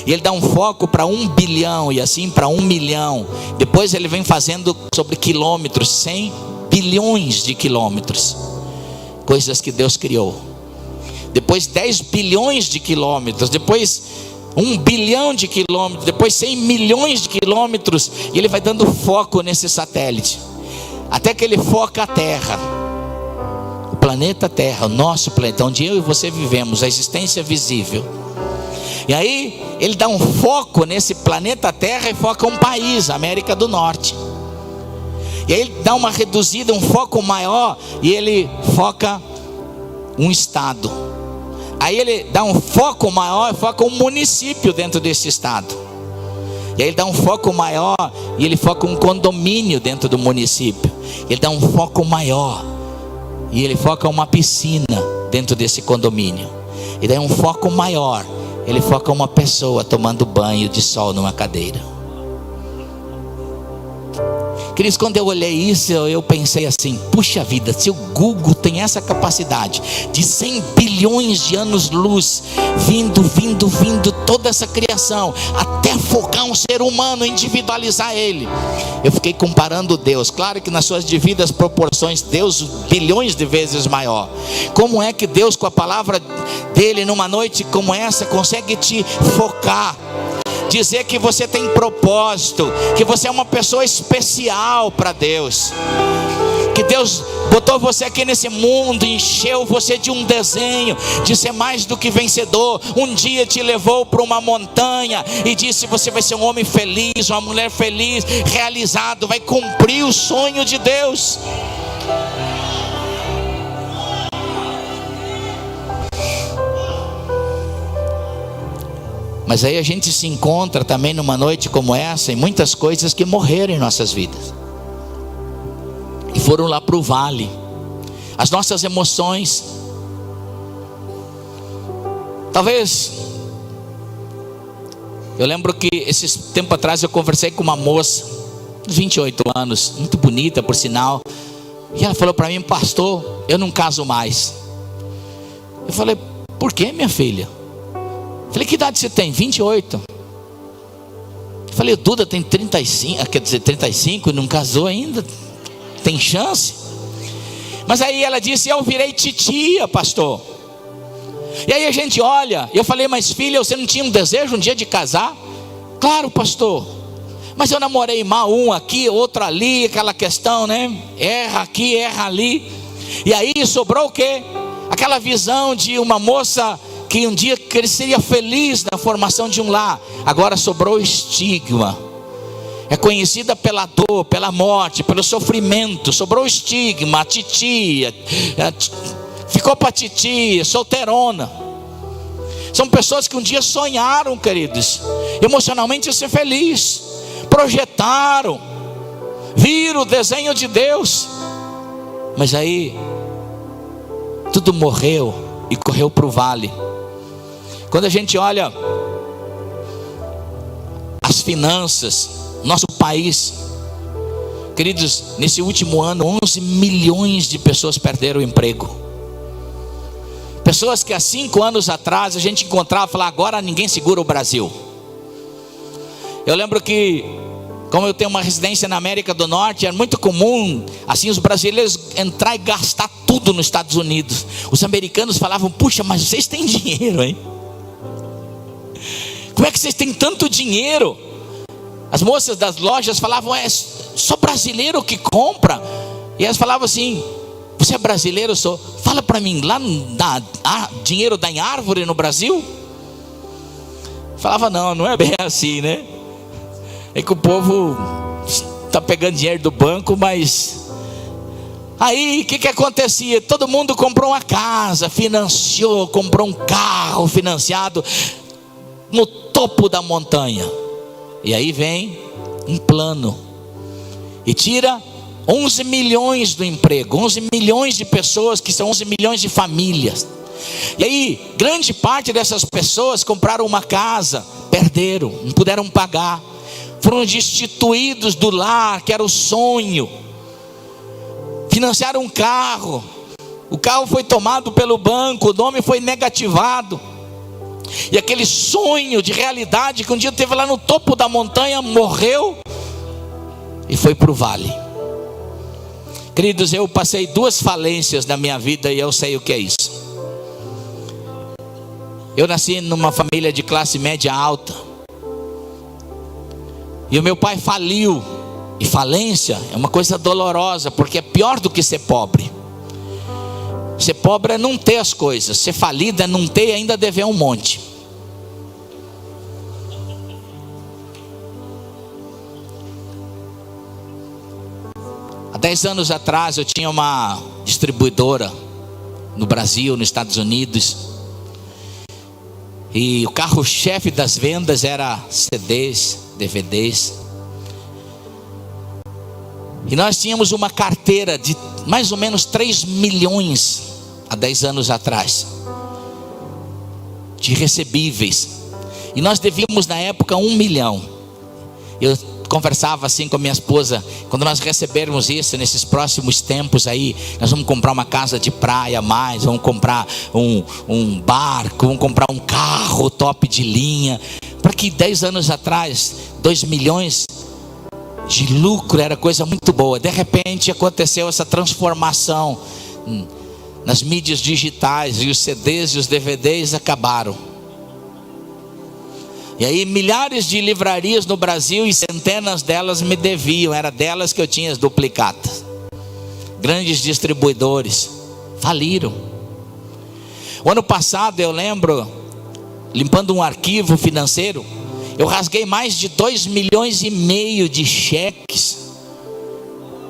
E ele dá um foco para 1 bilhão e assim para 1 milhão. Depois ele vem fazendo sobre quilômetros, 100 bilhões de quilômetros. Coisas que Deus criou. Depois 10 bilhões de quilômetros, depois 1 bilhão de quilômetros, depois 100 milhões de quilômetros, e ele vai dando foco nesse satélite, até que ele foca a Terra, o planeta Terra, o nosso planeta, onde eu e você vivemos, a existência visível. E aí ele dá um foco nesse planeta Terra e foca um país, a América do Norte. E aí ele dá uma reduzida, um foco maior, e ele foca um estado. Aí ele dá um foco maior e foca um município dentro desse estado. E aí ele dá um foco maior e ele foca um condomínio dentro do município. Ele dá um foco maior e ele foca uma piscina dentro desse condomínio. E daí um foco maior, ele foca uma pessoa tomando banho de sol numa cadeira. Queridos, quando eu olhei isso, eu pensei assim: puxa vida, se o Google tem essa capacidade de 100 bilhões de anos-luz, vindo toda essa criação, até focar um ser humano, individualizar ele. Eu fiquei comparando Deus, claro que nas suas devidas proporções, Deus bilhões de vezes maior. Como é que Deus, com a palavra dele numa noite como essa, consegue te focar? Dizer que você tem propósito, que você é uma pessoa especial para Deus, que Deus botou você aqui nesse mundo, encheu você de um desenho de ser mais do que vencedor. Um dia te levou para uma montanha e disse: você vai ser um homem feliz, uma mulher feliz, realizado, vai cumprir o sonho de Deus. Mas aí a gente se encontra também numa noite como essa, em muitas coisas que morreram em nossas vidas e foram lá para o vale. As nossas emoções, talvez, eu lembro que esse tempo atrás eu conversei com uma moça, 28 anos, muito bonita por sinal, e ela falou para mim: pastor, eu não caso mais. Eu falei: por que, minha filha? Falei: que idade você tem? 28. Falei: o Duda tem 35, quer dizer 35 e não casou ainda, tem chance? Mas aí ela disse: eu virei titia, pastor. E aí a gente olha, eu falei: mas filha, você não tinha um desejo um dia de casar? Claro, pastor, mas eu namorei mal, um aqui, outro ali, aquela questão, né? Erra aqui, erra ali. E aí sobrou o quê? Aquela visão de uma moça que um dia seria feliz na formação de um lar. Agora sobrou o estigma. É conhecida pela dor, pela morte, pelo sofrimento. Sobrou o estigma, a titia, ficou para titia, solteirona. São pessoas que um dia sonharam, queridos, emocionalmente ser feliz, projetaram, viram o desenho de Deus, mas aí tudo morreu e correu para o vale. Quando a gente olha as finanças, nosso país, queridos, nesse último ano 11 milhões de pessoas perderam o emprego. Pessoas que há 5 anos atrás a gente encontrava e falava: agora ninguém segura o Brasil. Eu lembro que, como eu tenho uma residência na América do Norte, era muito comum assim os brasileiros entrar e gastar tudo nos Estados Unidos. Os americanos falavam: puxa, mas vocês têm dinheiro, hein? Como é que vocês têm tanto dinheiro? As moças das lojas falavam: é só brasileiro que compra. E elas falavam assim: você é brasileiro? Sou. Fala para mim, lá dinheiro dá em árvore no Brasil? Falava: não é bem assim, né? É que o povo está pegando dinheiro do banco, mas... Aí o que acontecia? Todo mundo comprou uma casa, financiou, comprou um carro financiado no topo da montanha. E aí vem um plano e tira 11 milhões do emprego, 11 milhões de pessoas, que são 11 milhões de famílias. E aí grande parte dessas pessoas compraram uma casa, perderam, não puderam pagar, foram destituídos do lar, que era o sonho. Financiaram um carro, o carro foi tomado pelo banco, o nome foi negativado, e aquele sonho de realidade que um dia teve lá no topo da montanha morreu e foi para o vale. Queridos, eu passei 2 falências na minha vida e eu sei o que é isso. Eu nasci numa família de classe média alta, e o meu pai faliu. E falência é uma coisa dolorosa, porque é pior do que ser pobre. Ser pobre é não ter as coisas, ser falido é não ter e ainda dever um monte. Há 10 anos atrás eu tinha uma distribuidora no Brasil, nos Estados Unidos. E o carro-chefe das vendas era CDs, DVDs. E nós tínhamos uma carteira de mais ou menos 3 milhões há 10 anos atrás de recebíveis. E nós devíamos na época 1 milhão. Eu conversava assim com a minha esposa: quando nós recebermos isso, nesses próximos tempos aí, nós vamos comprar uma casa de praia a mais, vamos comprar um barco, vamos comprar um carro top de linha. Porque 10 anos atrás, 2 milhões de lucro era coisa muito boa. De repente aconteceu essa transformação nas mídias digitais, e os CDs e os DVDs acabaram. E aí milhares de livrarias no Brasil, e centenas delas me deviam. Era delas que eu tinha as duplicatas. Grandes distribuidores faliram. O ano passado eu lembro, limpando um arquivo financeiro, eu rasguei mais de 2,5 milhões de cheques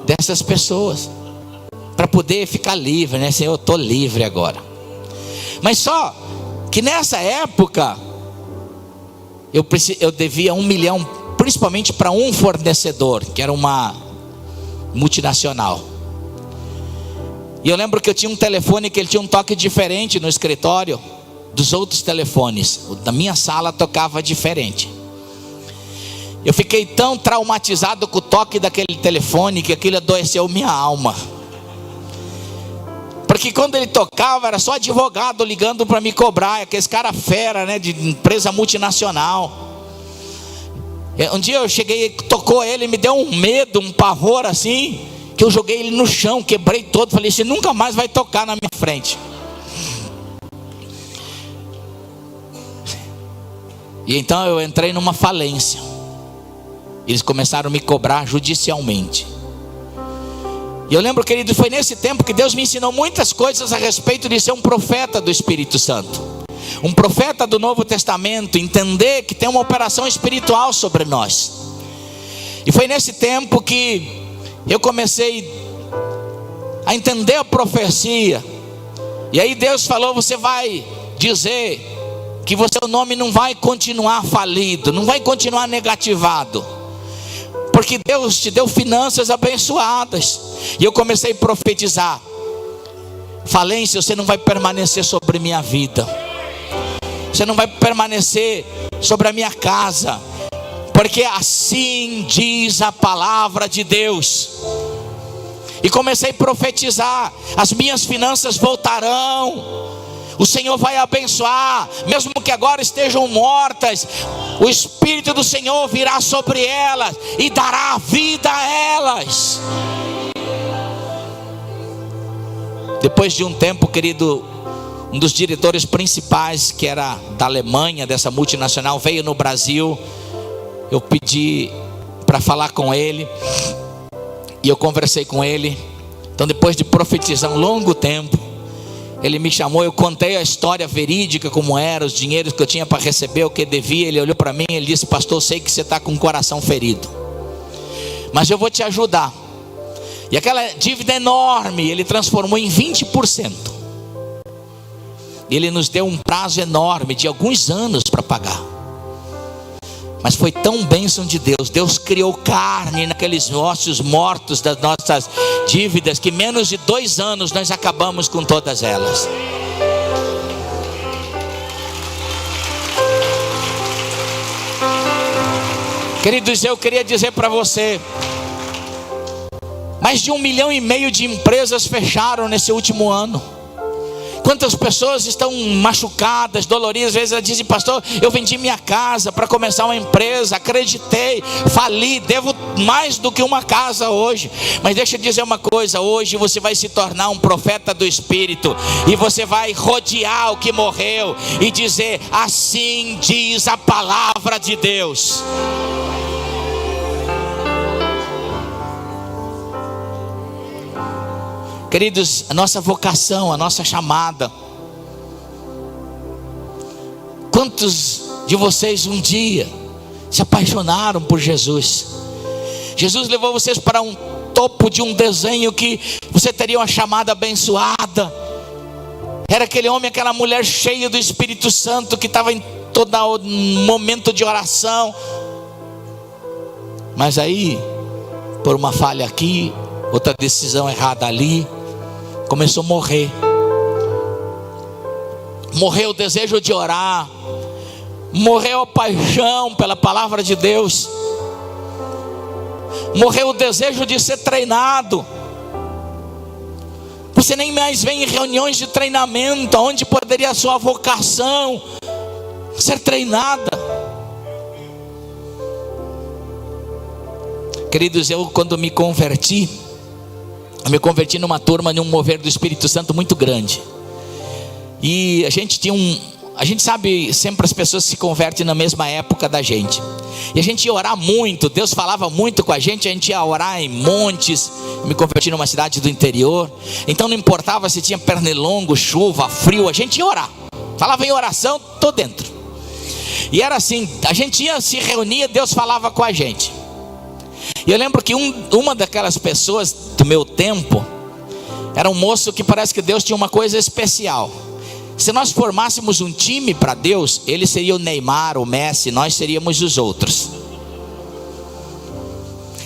dessas pessoas, para poder ficar livre, né? Senhor, eu estou livre agora. Mas só que nessa época eu devia 1 milhão, principalmente para um fornecedor, que era uma multinacional. E eu lembro que eu tinha um telefone que ele tinha um toque diferente no escritório dos outros telefones. O da minha sala tocava diferente. Eu fiquei tão traumatizado com o toque daquele telefone que aquilo adoeceu minha alma. Porque quando ele tocava era só advogado ligando para me cobrar, aqueles cara fera, né, de empresa multinacional. Um dia eu cheguei, tocou ele, me deu um medo, um pavor assim, que eu joguei ele no chão, quebrei todo, falei: você nunca mais vai tocar na minha frente. E então eu entrei numa falência. Eles começaram a me cobrar judicialmente. E eu lembro, querido, foi nesse tempo que Deus me ensinou muitas coisas a respeito de ser um profeta do Espírito Santo, um profeta do Novo Testamento, entender que tem uma operação espiritual sobre nós. E foi nesse tempo que eu comecei a entender a profecia. E aí Deus falou: você vai dizer que o seu nome não vai continuar falido, não vai continuar negativado, porque Deus te deu finanças abençoadas. E eu comecei a profetizar: falência, você não vai permanecer sobre minha vida, você não vai permanecer sobre a minha casa, porque assim diz a palavra de Deus. E comecei a profetizar: as minhas finanças voltarão, o Senhor vai abençoar, mesmo que agora estejam mortas, o Espírito do Senhor virá sobre elas e dará vida a elas. Depois de um tempo, querido, um dos diretores principais, que era da Alemanha, dessa multinacional, veio no Brasil. Eu pedi para falar com ele, e eu conversei com ele. Então, depois de profetizar um longo tempo, ele me chamou, eu contei a história verídica, como era, os dinheiros que eu tinha para receber, o que devia. Ele olhou para mim e ele disse: pastor, eu sei que você está com o coração ferido, mas eu vou te ajudar. E aquela dívida enorme, ele transformou em 20%. Ele nos deu um prazo enorme de alguns anos para pagar. Mas foi tão bênção de Deus. Deus criou carne naqueles ossos mortos das nossas dívidas, que menos de 2 anos nós acabamos com todas elas. Queridos, eu queria dizer para você: mais de 1,5 milhão de empresas fecharam nesse último ano. Quantas pessoas estão machucadas, doloridas? Às vezes elas dizem: pastor, eu vendi minha casa para começar uma empresa, acreditei, fali, devo mais do que uma casa hoje. Mas deixa eu dizer uma coisa: hoje você vai se tornar um profeta do Espírito, e você vai rodear o que morreu e dizer: assim diz a palavra de Deus. Queridos, a nossa vocação, a nossa chamada. Quantos de vocês um dia se apaixonaram por Jesus? Jesus levou vocês para um topo de um desenho que você teria uma chamada abençoada. Era aquele homem, aquela mulher cheia do Espírito Santo, que estava em todo momento de oração. Mas aí, por uma falha aqui, outra decisão errada ali, começou a morrer. Morreu o desejo de orar, morreu a paixão pela palavra de Deus, morreu o desejo de ser treinado. Você nem mais vem em reuniões de treinamento, onde poderia a sua vocação ser treinada. Queridos, eu quando me converti numa turma, num mover do Espírito Santo muito grande. E a gente sabe, sempre as pessoas se convertem na mesma época da gente. E a gente ia orar muito, Deus falava muito com a gente ia orar em montes. Eu me converti numa cidade do interior, então não importava se tinha pernilongo, chuva, frio, a gente ia orar. Falava em oração, tô dentro. E era assim, a gente ia se reunia, Deus falava com a gente. E eu lembro que uma daquelas pessoas do meu tempo era um moço que parece que Deus tinha uma coisa especial. Se nós formássemos um time para Deus, ele seria o Neymar, o Messi, nós seríamos os outros.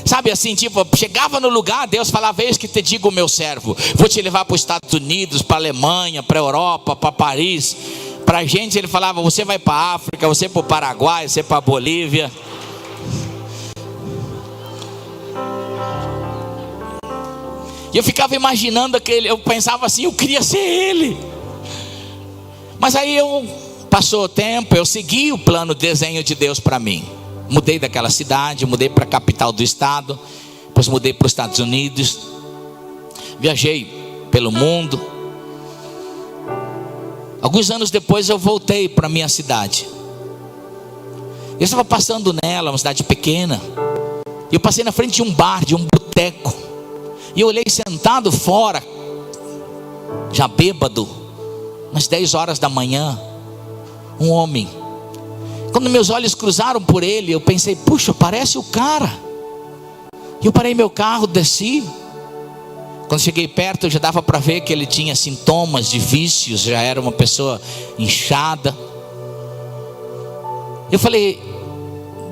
Sabe assim, tipo, chegava no lugar, Deus falava: eis que te digo, o meu servo, vou te levar para os Estados Unidos, para a Alemanha, para a Europa, para Paris. Para a gente ele falava: você vai para a África, você para o Paraguai, você para a Bolívia. E eu ficava imaginando eu pensava assim, eu queria ser ele. Mas aí passou o tempo, eu segui o plano, desenho de Deus para mim. Mudei daquela cidade, mudei para a capital do estado, depois mudei para os Estados Unidos. Viajei pelo mundo. Alguns anos depois eu voltei para a minha cidade. Eu estava passando nela, uma cidade pequena. E eu passei na frente de um bar, de um boteco. E eu olhei sentado fora, já bêbado, umas 10 horas da manhã, um homem. Quando meus olhos cruzaram por ele, eu pensei: puxa, parece o cara. E eu parei meu carro, desci. Quando cheguei perto, já dava para ver que ele tinha sintomas de vícios, já era uma pessoa inchada. Eu falei: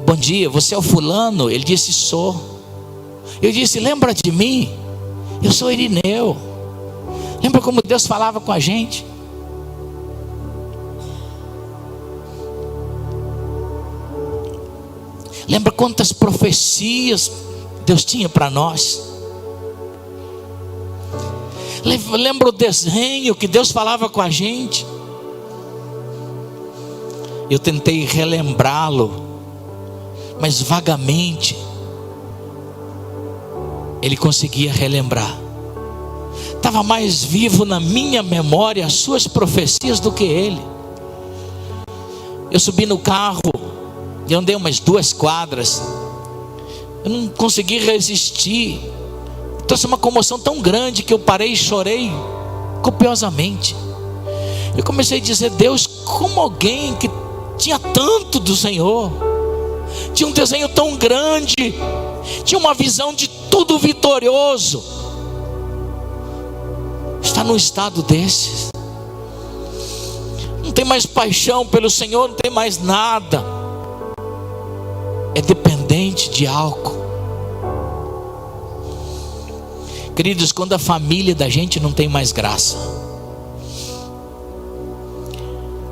bom dia, você é o fulano? Ele disse: sou. Eu disse: lembra de mim? Eu sou Irineu. Lembra como Deus falava com a gente? Lembra quantas profecias Deus tinha para nós? Lembra o desenho que Deus falava com a gente? Eu tentei relembrá-lo, mas vagamente ele conseguia relembrar. Estava mais vivo na minha memória as suas profecias do que ele. Eu subi no carro e andei umas 2 quadras. Eu não consegui resistir. Trouxe uma comoção tão grande que eu parei e chorei copiosamente. Eu comecei a dizer: Deus, como alguém que tinha tanto do Senhor, tinha um desenho tão grande, tinha uma visão de tudo vitorioso, está num estado desses. Não tem mais paixão pelo Senhor, não tem mais nada, é dependente de álcool. Queridos, quando a família da gente não tem mais graça,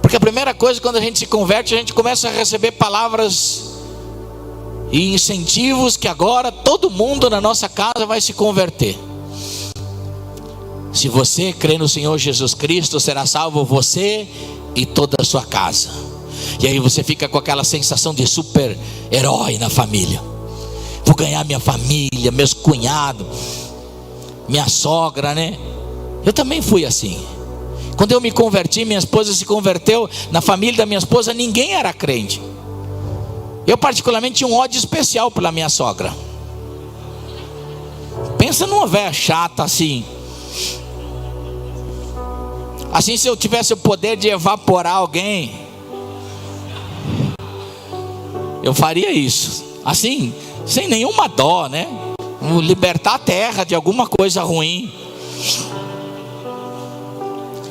porque a primeira coisa, quando a gente se converte, a gente começa a receber palavras e incentivos que agora todo mundo na nossa casa vai se converter. Se você crê no Senhor Jesus Cristo, será salvo você e toda a sua casa. E aí você fica com aquela sensação de super-herói na família. Vou ganhar minha família, meus cunhados, minha sogra, né? Eu também fui assim. Quando eu me converti, minha esposa se converteu. Na família da minha esposa ninguém era crente. Eu particularmente tinha um ódio especial pela minha sogra. Pensa numa velha chata assim. Assim, se eu tivesse o poder de evaporar alguém, eu faria isso. Assim, sem nenhuma dó, né? libertar a terra de alguma coisa ruim.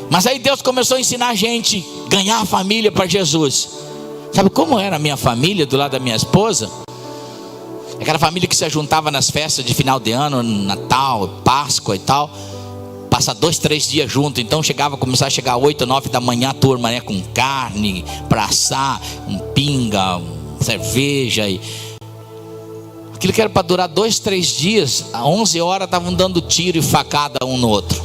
Mas aí Deus começou a ensinar a gente a ganhar a família para Jesus. Sabe como era a minha família do lado da minha esposa? Aquela família que se juntava nas festas de final de ano, Natal, Páscoa e tal. Passa 2, 3 dias junto. Então começava a chegar 8, 9 da manhã a turma, né? Com carne para assar, pinga, cerveja e... Aquilo que era para durar 2, 3 dias, às 11 horas estavam dando tiro e facada um no outro.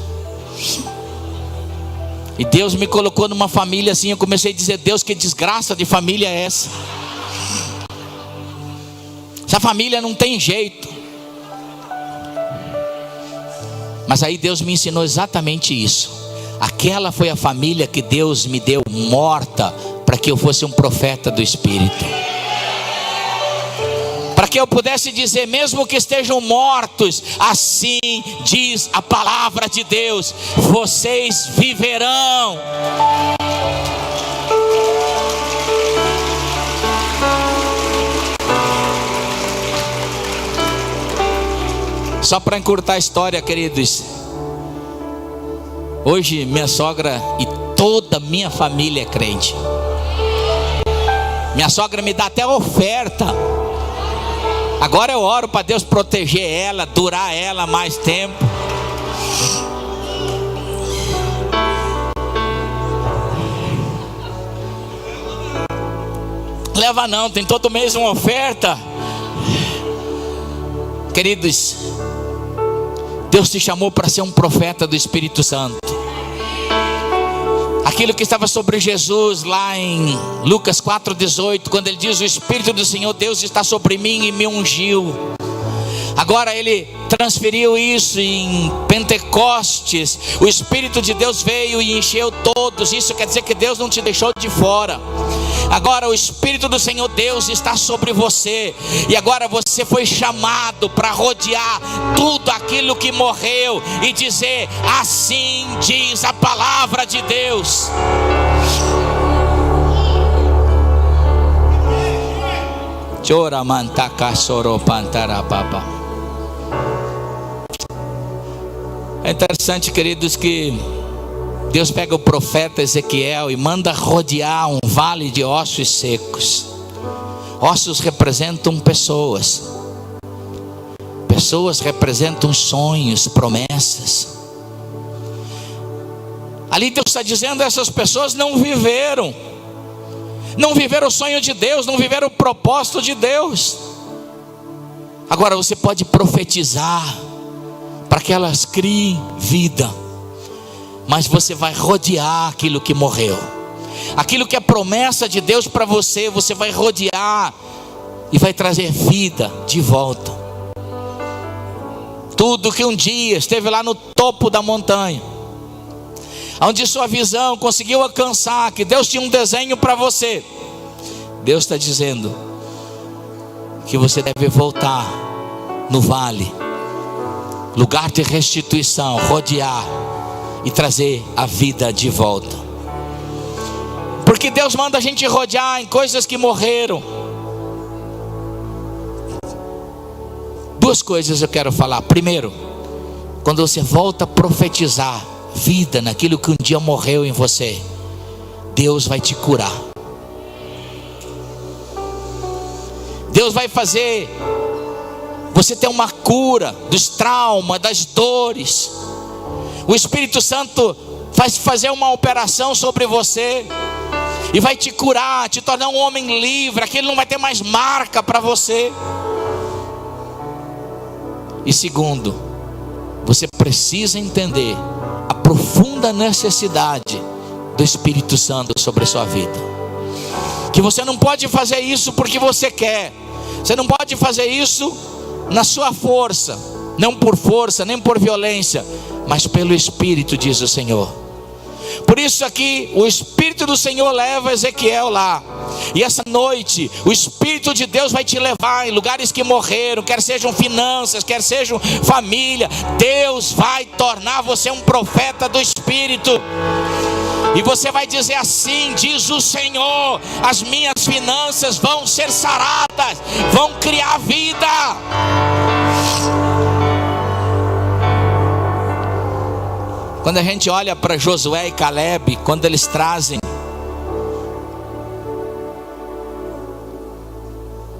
E Deus me colocou numa família assim. Eu comecei a dizer: Deus, que desgraça de família é essa? Essa família não tem jeito. Mas aí Deus me ensinou exatamente isso. Aquela foi a família que Deus me deu morta, para que eu fosse um profeta do Espírito, para que eu pudesse dizer: mesmo que estejam mortos, assim diz a palavra de Deus, vocês viverão. Só para encurtar a história, queridos, hoje minha sogra e toda a minha família é crente. Minha sogra me dá até oferta. Agora eu oro para Deus proteger ela, durar ela mais tempo. Leva não, tem todo mês uma oferta. Queridos, Deus te chamou para ser um profeta do Espírito Santo. Aquilo que estava sobre Jesus lá em Lucas 4,18, quando ele diz: o Espírito do Senhor Deus está sobre mim e me ungiu. Agora ele transferiu isso em Pentecostes. O Espírito de Deus veio e encheu todos. Isso quer dizer que Deus não te deixou de fora. Agora o Espírito do Senhor Deus está sobre você. E agora você foi chamado para rodear tudo aquilo que morreu e dizer: assim diz a palavra de Deus. Chora mantaka soro pantarababa. É interessante, queridos, que Deus pega o profeta Ezequiel e manda rodear um vale de ossos secos. Ossos representam pessoas. Pessoas representam sonhos, promessas. Ali Deus está dizendo: essas pessoas não viveram o sonho de Deus, não viveram o propósito de Deus. Agora você pode profetizar para que elas criem vida, mas você vai rodear aquilo que morreu, aquilo que é promessa de Deus para você. Você vai rodear e vai trazer vida de volta. Tudo que um dia esteve lá no topo da montanha, onde sua visão conseguiu alcançar, que Deus tinha um desenho para você, Deus está dizendo que você deve voltar no vale, lugar de restituição, rodear e trazer a vida de volta. Porque Deus manda a gente rodear em coisas que morreram. Duas coisas eu quero falar. Primeiro, quando você volta a profetizar vida naquilo que um dia morreu em você, Deus vai te curar. Deus vai fazer você ter uma cura dos traumas, das dores. O Espírito Santo vai fazer uma operação sobre você e vai te curar, te tornar um homem livre. Aquilo não vai ter mais marca para você. E segundo, você precisa entender a profunda necessidade do Espírito Santo sobre a sua vida. Que você não pode fazer isso porque você quer. Você não pode fazer isso na sua força, não por força, nem por violência, mas pelo Espírito, diz o Senhor. Por isso aqui, o Espírito do Senhor leva Ezequiel lá. E essa noite, o Espírito de Deus vai te levar em lugares que morreram, quer sejam finanças, quer sejam família. Deus vai tornar você um profeta do Espírito. E você vai dizer: assim diz o Senhor, as minhas finanças vão ser saradas, vão criar vida. Quando a gente olha para Josué e Calebe, quando eles trazem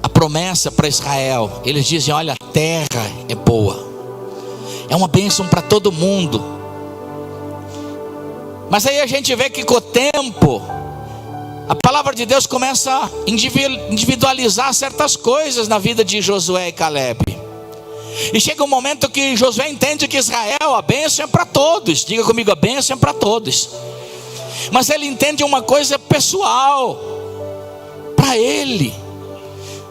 a promessa para Israel, eles dizem: olha, a terra é boa, é uma bênção para todo mundo. Mas aí a gente vê que com o tempo, a palavra de Deus começa a individualizar certas coisas na vida de Josué e Calebe. E chega um momento que Josué entende que Israel, a bênção é para todos. Diga comigo, a bênção é para todos. Mas ele entende uma coisa pessoal, para ele,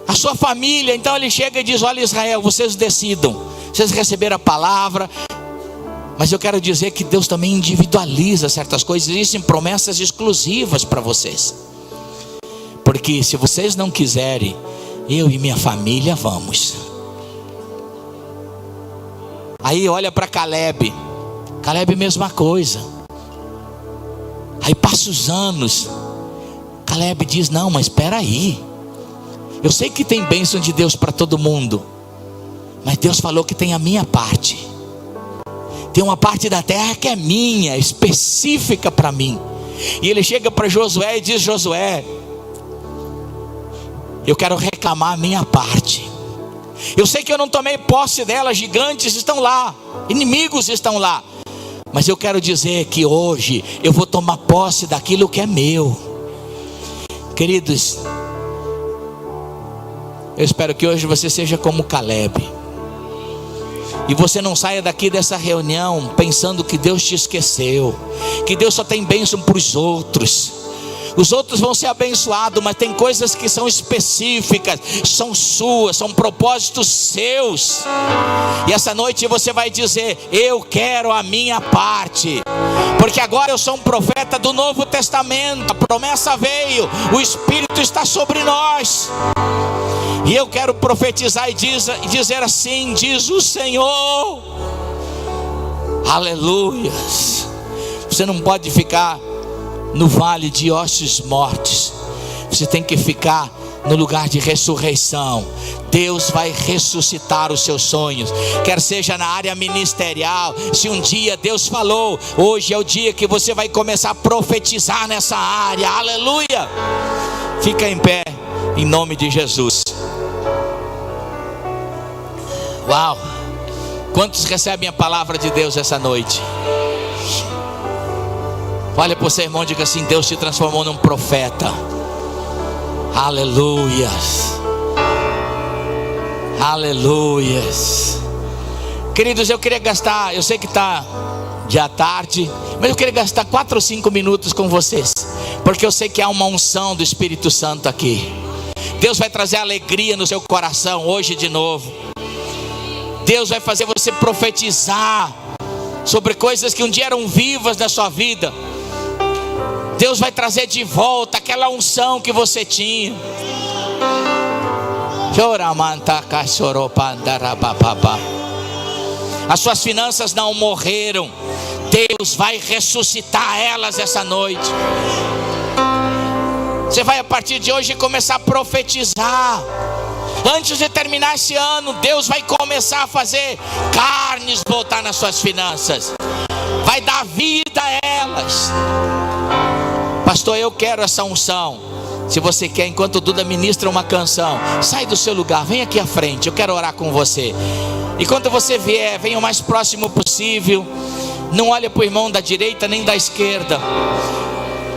a sua família. Então ele chega e diz: olha, Israel, vocês decidam. Vocês receberam a palavra, mas eu quero dizer que Deus também individualiza certas coisas. Existem promessas exclusivas para vocês. Porque se vocês não quiserem, eu e minha família vamos. Aí olha para Calebe. Calebe, mesma coisa. Aí passa os anos. Calebe diz: não, mas espera aí. Eu sei que tem bênção de Deus para todo mundo, mas Deus falou que tem a minha parte. Tem uma parte da terra que é minha, específica para mim. E ele chega para Josué e diz: Josué, eu quero reclamar a minha parte. Eu sei que eu não tomei posse dela, gigantes estão lá, inimigos estão lá, mas eu quero dizer que hoje eu vou tomar posse daquilo que é meu. Queridos, eu espero que hoje você seja como Calebe, e você não saia daqui dessa reunião pensando que Deus te esqueceu, que Deus só tem bênção para os outros. Os outros vão ser abençoados, mas tem coisas que são específicas, são suas, são propósitos seus. E essa noite você vai dizer: eu quero a minha parte, porque agora eu sou um profeta do Novo Testamento. A promessa veio, o Espírito está sobre nós, e eu quero profetizar e dizer assim: diz o Senhor. Aleluia. Você não pode ficar no vale de ossos mortos. Você tem que ficar no lugar de ressurreição. Deus vai ressuscitar os seus sonhos, quer seja na área ministerial. Se um dia Deus falou, hoje é o dia que você vai começar a profetizar nessa área. Aleluia. Fica em pé, em nome de Jesus. Uau! Quantos recebem a palavra de Deus essa noite? Olha para o seu irmão e diga assim: Deus te transformou num profeta. Aleluias. Aleluias. Queridos, eu queria gastar, eu sei que está já tarde, mas eu queria gastar 4 ou 5 minutos com vocês, porque eu sei que há uma unção do Espírito Santo aqui. Deus vai trazer alegria no seu coração hoje de novo. Deus vai fazer você profetizar sobre coisas que um dia eram vivas na sua vida. Deus vai trazer de volta aquela unção que você tinha. As suas finanças não morreram. Deus vai ressuscitar elas essa noite. Você vai a partir de hoje começar a profetizar. Antes de terminar esse ano, Deus vai começar a fazer carnes voltar nas suas finanças. Vai dar vida a elas. Pastor, eu quero essa unção. Se você quer, enquanto o Duda ministra uma canção, sai do seu lugar, vem aqui à frente, eu quero orar com você. E quando você vier, venha o mais próximo possível. Não olhe para o irmão da direita nem da esquerda.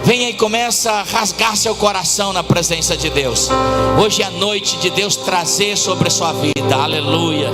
Venha e começa a rasgar seu coração na presença de Deus. Hoje é a noite de Deus trazer sobre a sua vida. Aleluia.